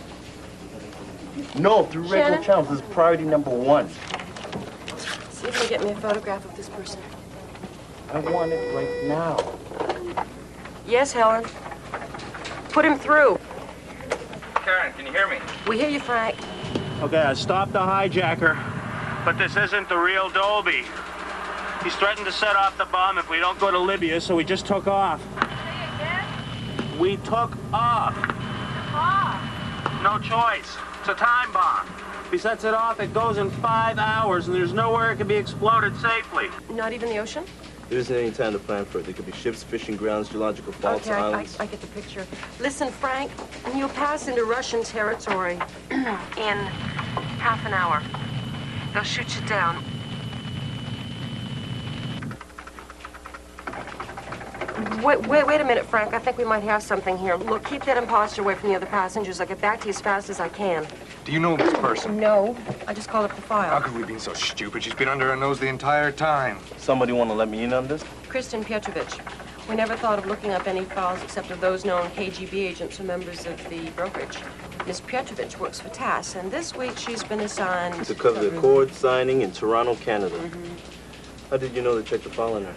No, through regular Shannon? channels. This is priority number 1. See if you get me a photograph of this person. I want it right now. Yes, Helen. Put him through. Karen, can you hear me? We hear you, Frank. Okay, I stopped the hijacker, but this isn't the real Dolby. He's threatened to set off the bomb if we don't go to Libya, so we just took off. We took off. No choice. It's a time bomb. If he sets it off, it goes in 5 hours, and there's nowhere it can be exploded safely. Not even the ocean? There isn't any time to plan for it. There could be ships, fishing grounds, geological faults, Okay, islands. I get the picture. Listen, Frank, you'll pass into Russian territory in half an hour. They'll shoot you down. Wait a minute, Frank. I think we might have something here. Look, keep that imposter away from the other passengers. I'll get back to you as fast as I can. Do you know this person? No, I just called up the file. How could we be so stupid? She's been under our nose the entire time. Somebody want to let me in on this? Kristen Petrovich. We never thought of looking up any files except of those known KGB agents or members of the Brokerage. Miss Petrovich works for TASS, and this week she's been assigned To cover the accord signing in Toronto, Canada. How did you know to check the file on her?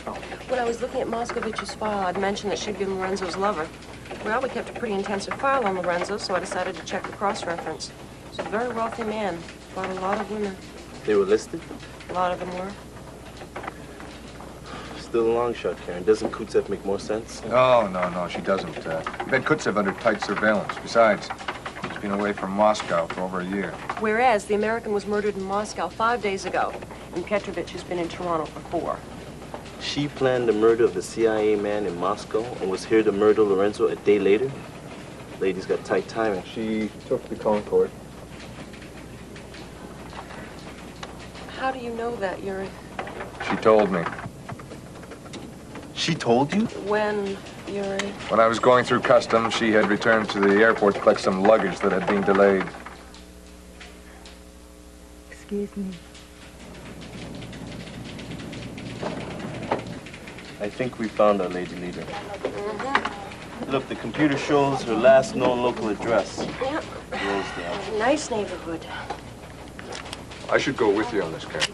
When I was looking at Moscovich's file, I'd mentioned that she'd been Lorenzo's lover. Well, we kept a pretty intensive file on Lorenzo, so I decided to check the cross-reference. He's a very wealthy man, bought a lot of women. They were listed? A lot of them were. Still a long shot, Karen. Doesn't Kutsev make more sense? Oh, no, she doesn't. We've had Kutsev under tight surveillance. Besides, he's been away from Moscow for over a year. Whereas the American was murdered in Moscow 5 days ago, and Petrovich has been in Toronto for 4. She planned the murder of the CIA man in Moscow and was here to murder Lorenzo a day later? Lady's got tight timing. She took the Concorde. How do you know that, Yuri? She told me. She told you? When, Yuri? When I was going through customs, she had returned to the airport to collect some luggage that had been delayed. Excuse me. I think we found our lady leader. Look, the computer shows her last known local address. Yep. Rosedale. Nice neighborhood. I should go with you on this, Karen.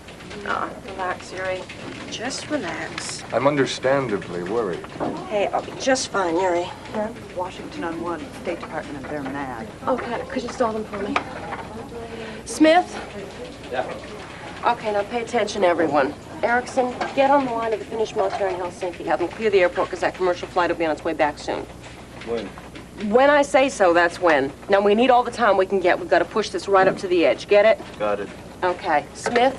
Relax, Yuri. Just relax. I'm understandably worried. Hey, I'll be just fine, Yuri. Yeah? Washington on 1, State Department, and they're mad. Okay, could you stall them for me? Smith? Yeah. Okay, now pay attention, everyone. Erickson, get on the line to the Finnish military in Helsinki. Have them clear the airport because that commercial flight will be on its way back soon. When? When I say so, that's when. Now, we need all the time we can get. We've got to push this right up to the edge. Get it? Got it. Okay. Smith,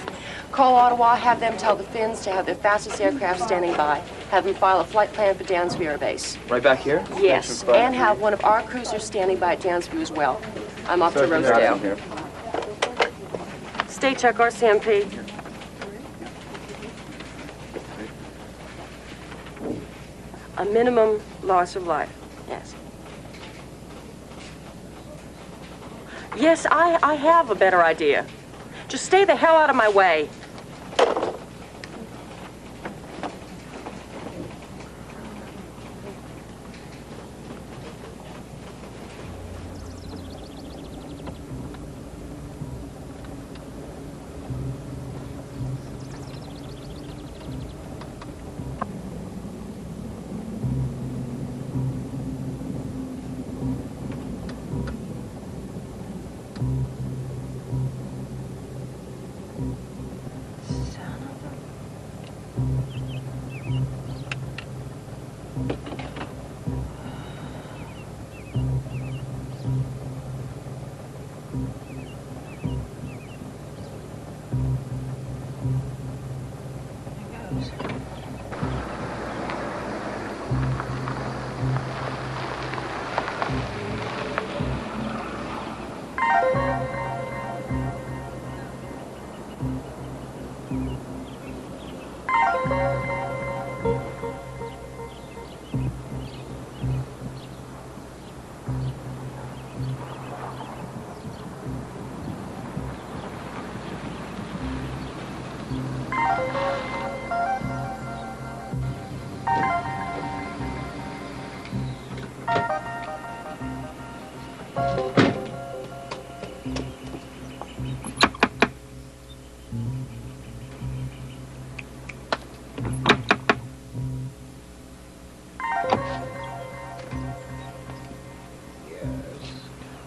call Ottawa. Have them tell the Finns to have their fastest aircraft standing by. Have them file a flight plan for Dansview Air Base. Right back here? Yes, and have one of our cruisers standing by at Dansview as well. I'm off to Rosedale. Stay check RCMP. A minimum loss of life. Yes. Yes, I have a better idea. Just stay the hell out of my way.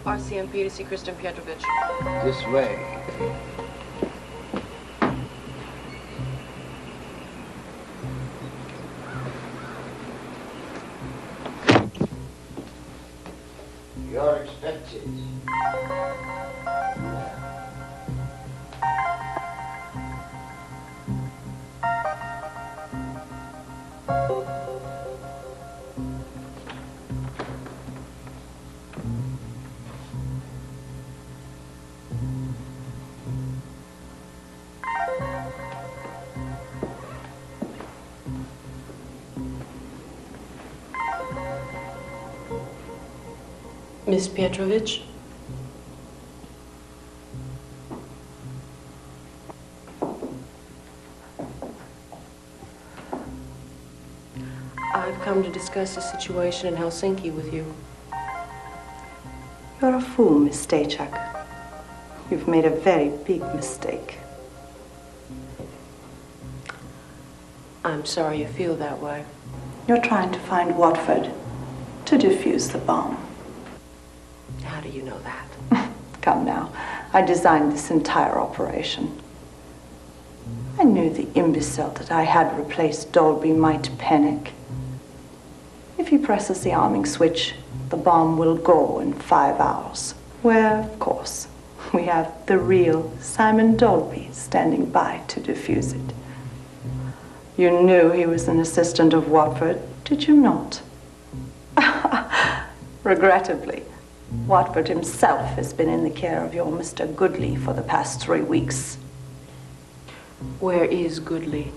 RCMP to see Kristen Petrovich. This way. You're expected. Miss Petrovich? I've come to discuss the situation in Helsinki with you. You're a fool, Miss Stachak. You've made a very big mistake. I'm sorry you feel that way. You're trying to find Watford to defuse the bomb. How do you know that? Come now, I designed this entire operation. I knew the imbecile that I had replaced Dolby might panic. If he presses the arming switch, the bomb will go in 5 hours. Where, of course, we have the real Simon Dolby standing by to defuse it. You knew he was an assistant of Watford, did you not? Regrettably, Watford himself has been in the care of your Mr. Goodley for the past 3 weeks. Where is Goodley?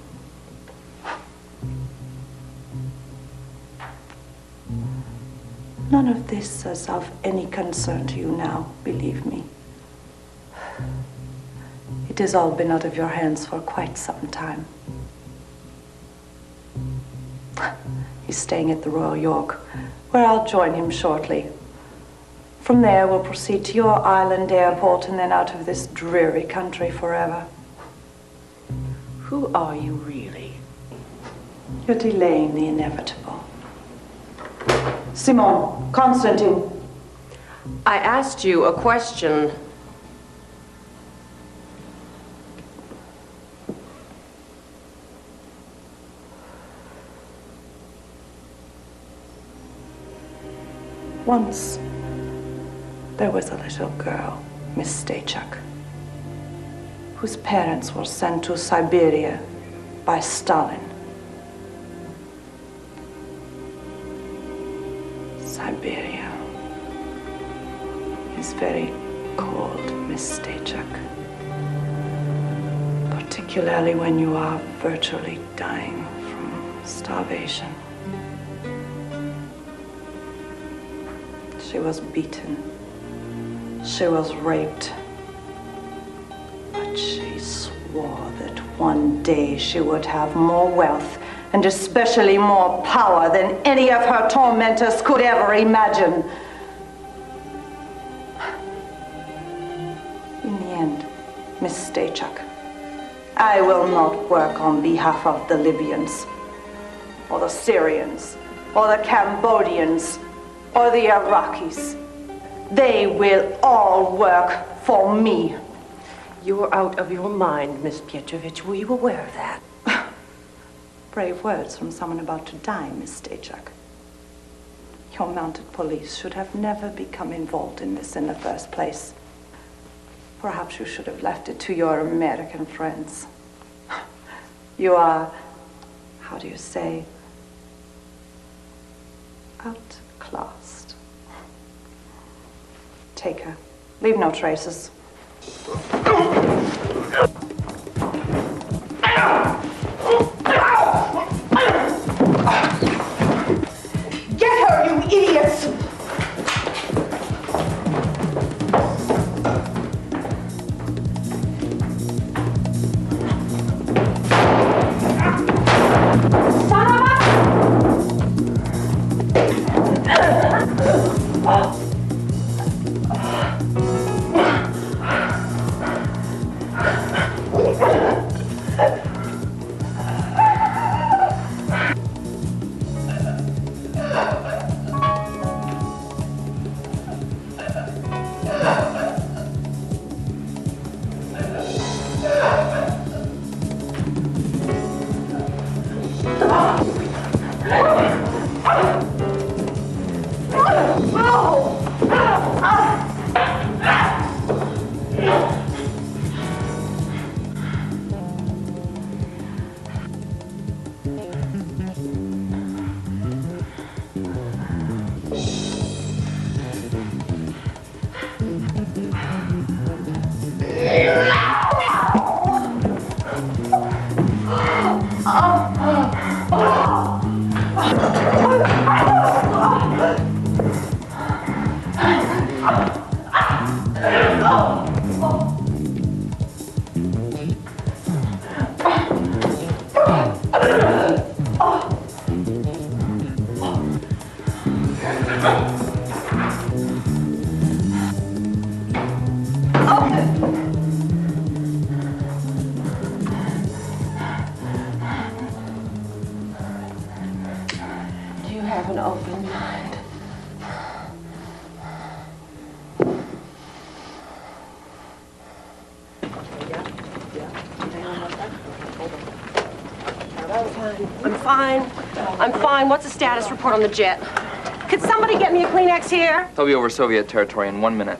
None of this is of any concern to you now, believe me. It has all been out of your hands for quite some time. He's staying at the Royal York, where I'll join him shortly. From there, we'll proceed to your island airport and then out of this dreary country forever. Who are you really? You're delaying the inevitable. Simon, Constantine. I asked you a question. Once, there was a little girl, Miss Stachak, whose parents were sent to Siberia by Stalin. Siberia is very cold, Miss Stachak, particularly when you are virtually dying from starvation. She was beaten. She was raped. But she swore that one day she would have more wealth and especially more power than any of her tormentors could ever imagine. In the end, Miss Stachak, I will not work on behalf of the Libyans, or the Syrians, or the Cambodians, or the Iraqis. They will all work for me. You're out of your mind, Miss Petrovich. Were you aware of that? Brave words from someone about to die, Miss Stachuk. Your mounted police should have never become involved in this in the first place. Perhaps you should have left it to your American friends. You are, how do you say, outclassed. Take her. Leave no traces. Get her, you idiots! I'm fine. What's the status report on the jet? Could somebody get me a Kleenex here? They'll be over Soviet territory in 1 minute.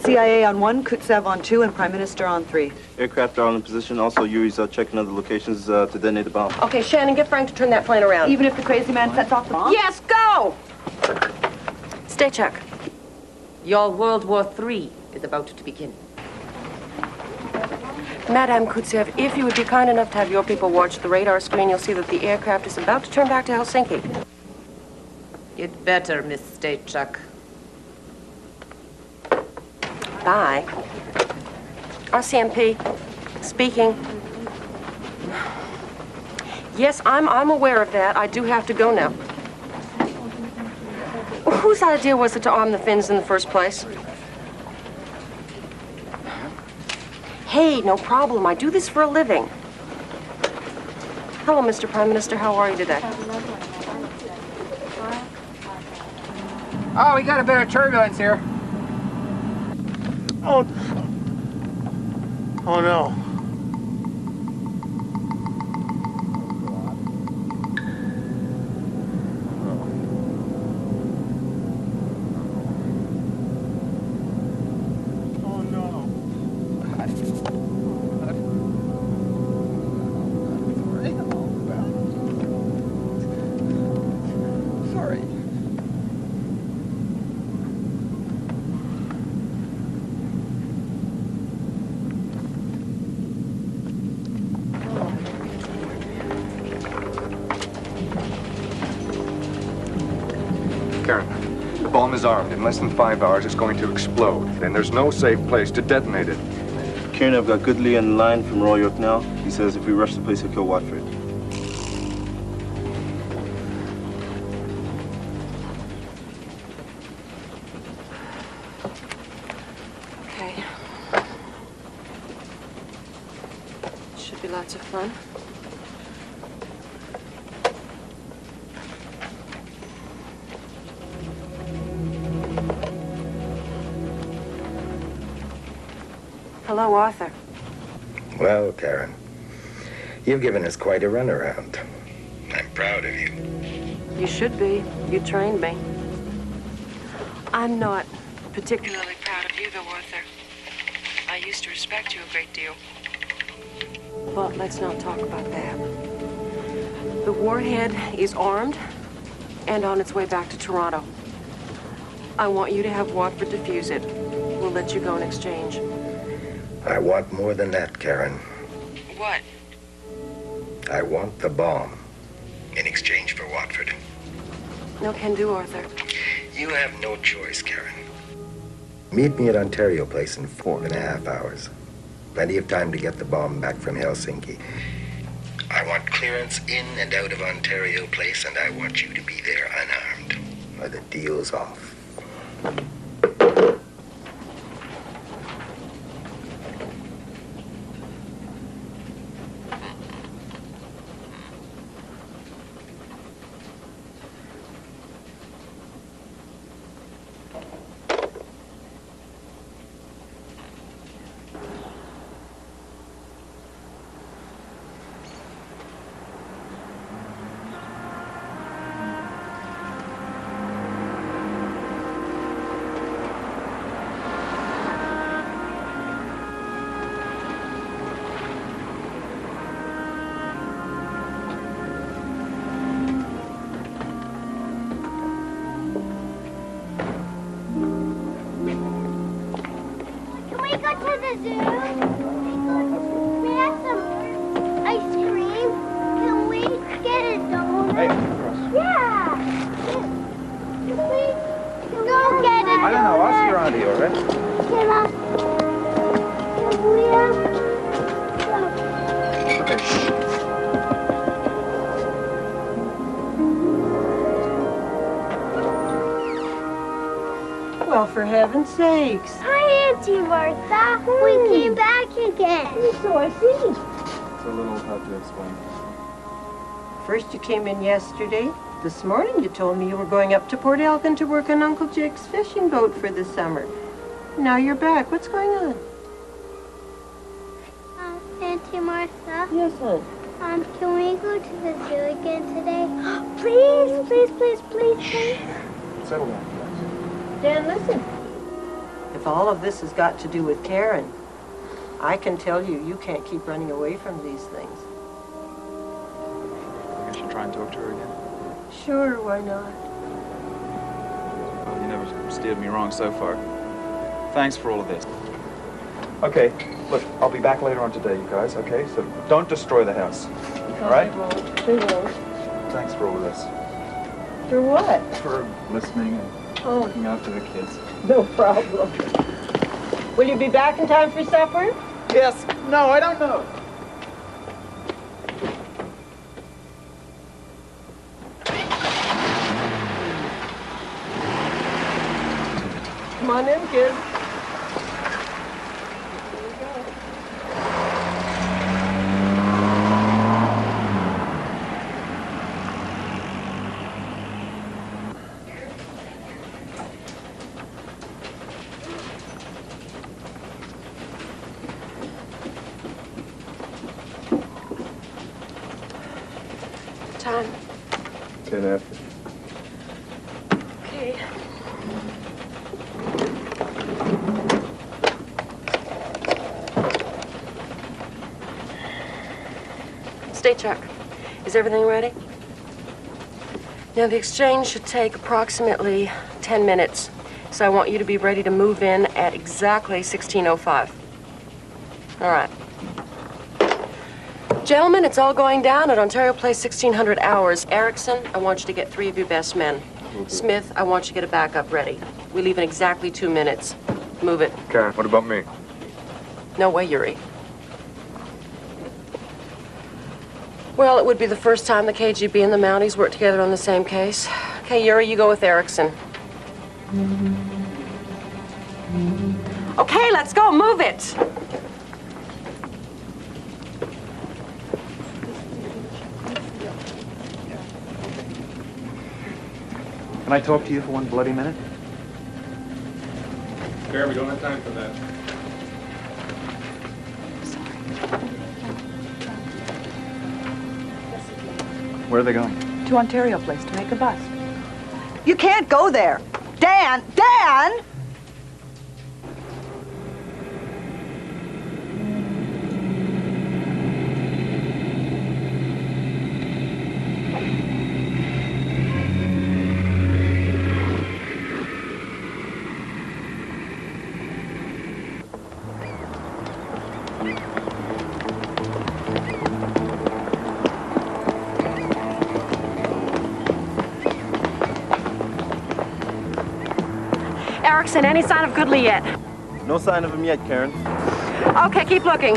CIA on 1, Kutsev on 2, and Prime Minister on 3. Aircraft are in position. Also, Yuri's checking other locations to detonate the bomb. Okay, Shannon, get Frank to turn that plane around. Even if the crazy man sets off the bomb? Yes, go! Stachuk. Your World War III is about to begin. Madame Kutsev, if you would be kind enough to have your people watch the radar screen, you'll see that the aircraft is about to turn back to Helsinki. You'd better, Miss Stachuk. Bye. RCMP, speaking. Yes, I'm aware of that. I do have to go now. Whose idea was it to arm the Finns in the first place? Hey, no problem. I do this for a living. Hello, Mr. Prime Minister. How are you today? Oh, we got a bit of turbulence here. Oh. Oh no. The bomb is armed. In less than 5 hours, it's going to explode. And there's no safe place to detonate it. Kieran, I've got Goodley on the line from Royal York now. He says if we rush the place, he'll kill Watford. Okay. Should be lots of fun. Hello, Arthur. Well, Karen, You've given us quite a runaround. I'm proud of you. You should be. You trained me. I'm not particularly proud of you, though, Arthur. I used to respect you a great deal. But let's not talk about that. The warhead is armed and on its way back to Toronto. I want you to have Watford defuse it. We'll let you go in exchange. I want more than that, Karen. What? I want the bomb in exchange for Watford. No can do, Arthur. You have no choice, Karen. Meet me at Ontario Place in 4.5 hours. Plenty of time to get the bomb back from Helsinki. I want clearance in and out of Ontario Place, and I want you to be there unarmed, or the deal's off. Well, for heaven's sakes. Hi, Auntie Martha. We came back again. So I see. It's a little hard to explain. First you came in yesterday. This morning you told me you were going up to Port Elgin to work on Uncle Jake's fishing boat for the summer. Now you're back. What's going on? Auntie Martha? Yes, hon? Can we go to the zoo again today? Please, please, please, please, please. Settle down. Dan, listen. If all of this has got to do with Karen, I can tell you, you can't keep running away from these things. I guess you'll try and talk to her again. Sure, why not? Well, you never steered me wrong so far. Thanks for all of this. Okay, look, I'll be back later on today, you guys, okay? So don't destroy the house, all right? They won't. Thanks for all of this. For what? For listening and looking after the kids. No problem. Will you be back in time for supper? Yes. No, I don't know. Come on in, kids. Time. 10 after. Okay. State check. Is everything ready? Now, the exchange should take approximately 10 minutes. So I want you to be ready to move in at exactly 16:05. All right. Gentlemen, it's all going down at Ontario Place 1600 hours. Erickson, I want you to get 3 of your best men. Smith, I want you to get a backup ready. We leave in exactly 2 minutes. Move it. Karen, what about me? No way, Yuri. Well, it would be the first time the KGB and the Mounties worked together on the same case. Okay, Yuri, you go with Erickson. Okay, let's go. Move it. Can I talk to you for one bloody minute? Karen, we don't have time for that. Where are they going? To Ontario Place to make a bust. You can't go there. Dan! Dan! Erickson, any sign of Goodley yet? No sign of him yet, Karen. Okay, keep looking.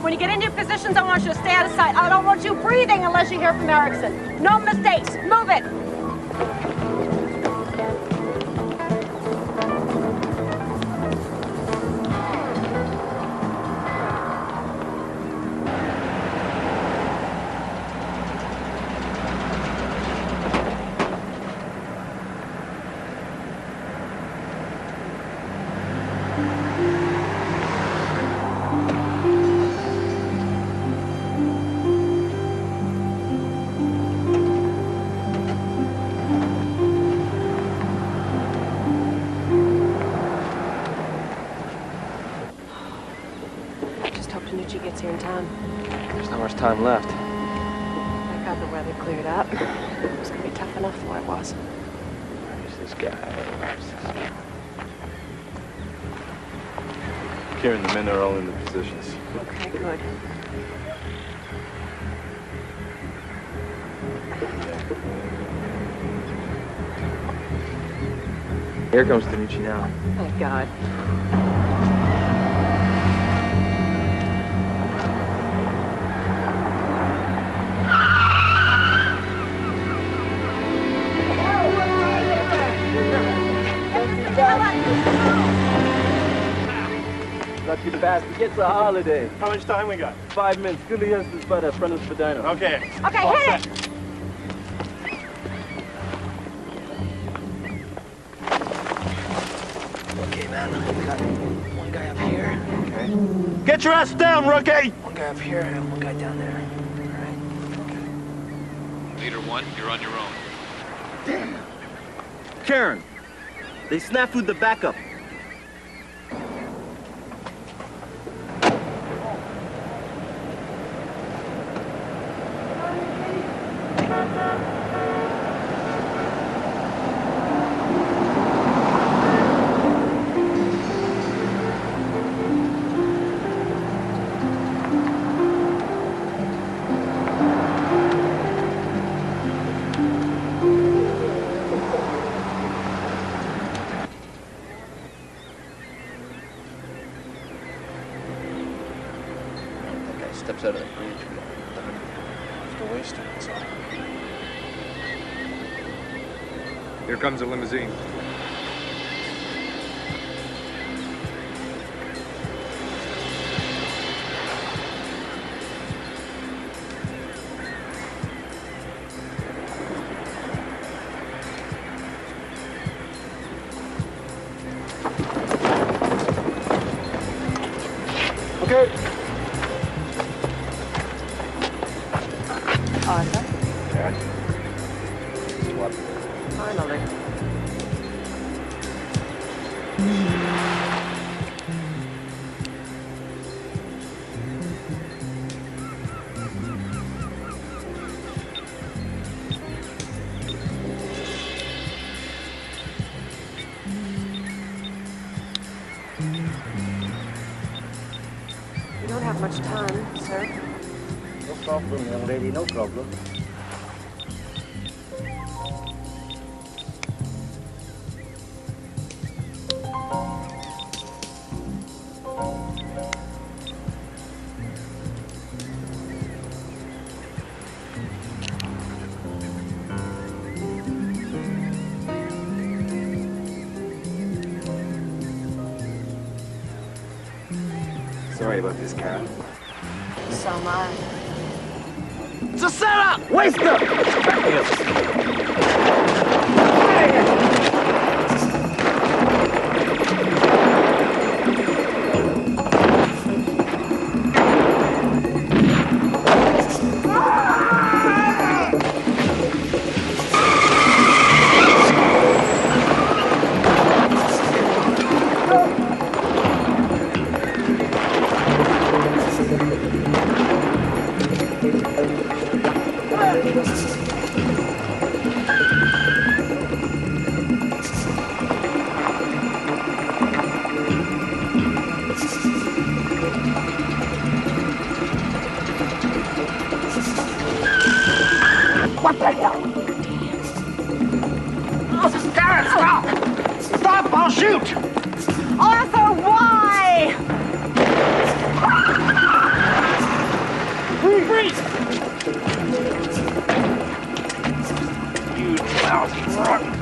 When you get into your positions, I want you to stay out of sight. I don't want you breathing unless you hear from Erickson. No mistakes. Move it. Gets here in time. There's not much time left. Thank God the weather cleared up. It was going to be tough enough for it was. Where's this guy? Karen, the men are all in the positions. Okay, good. Here comes Danucci now. Thank God. Not too fast. He gets a holiday. How much time we got? 5 minutes. Goodley has this by the front of Spadina. Okay. Okay, hit it! Okay, man. We got one guy up here. Okay. Get your ass down, rookie! One guy up here and one guy down there. All right. Leader 1, you're on your own. Damn. Karen, they snafu'd the backup. Steps out of the bridge. Still wasting, that's all. Here comes a limousine. Okay. Arthur? Karen? What? Finally. We don't have much time, sir. No problem, young lady, no problem. Sorry about this, Karen. So am I. It's a setup! Waster! What the hell? Karen, stop! Stop! I'll shoot! Arthur, why? Freeze! You lousy rotten.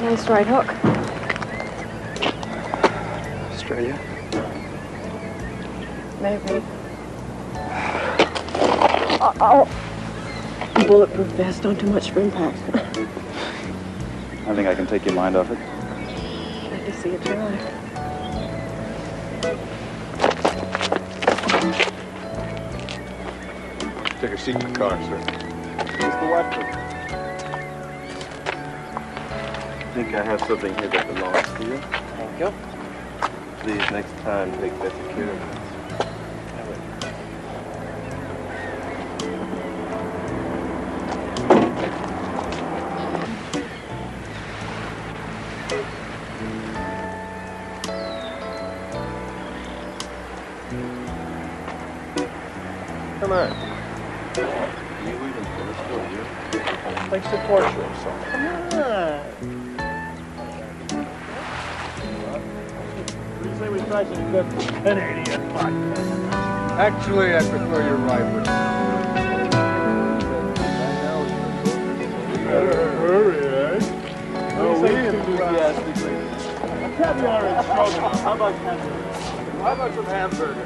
Nice right hook. Australia? Maybe. Bulletproof vest, don't do much for impact. I think I can take your mind off it. Glad to see you try. Take a seat in the car, sir. Mr. Watford. I think I have something here that belongs to you. Thank you. Please, next time, take better care of it. Come on. You waiting for the story? Like support yourself. Come on. We say we try some good Canadian vodka. Actually, I prefer your rye whiskey. Hurry, eh? Oh, we enthusiastically. Caviar and stroganoff. How about hamburger? How about some hamburger?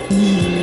Mm-hmm.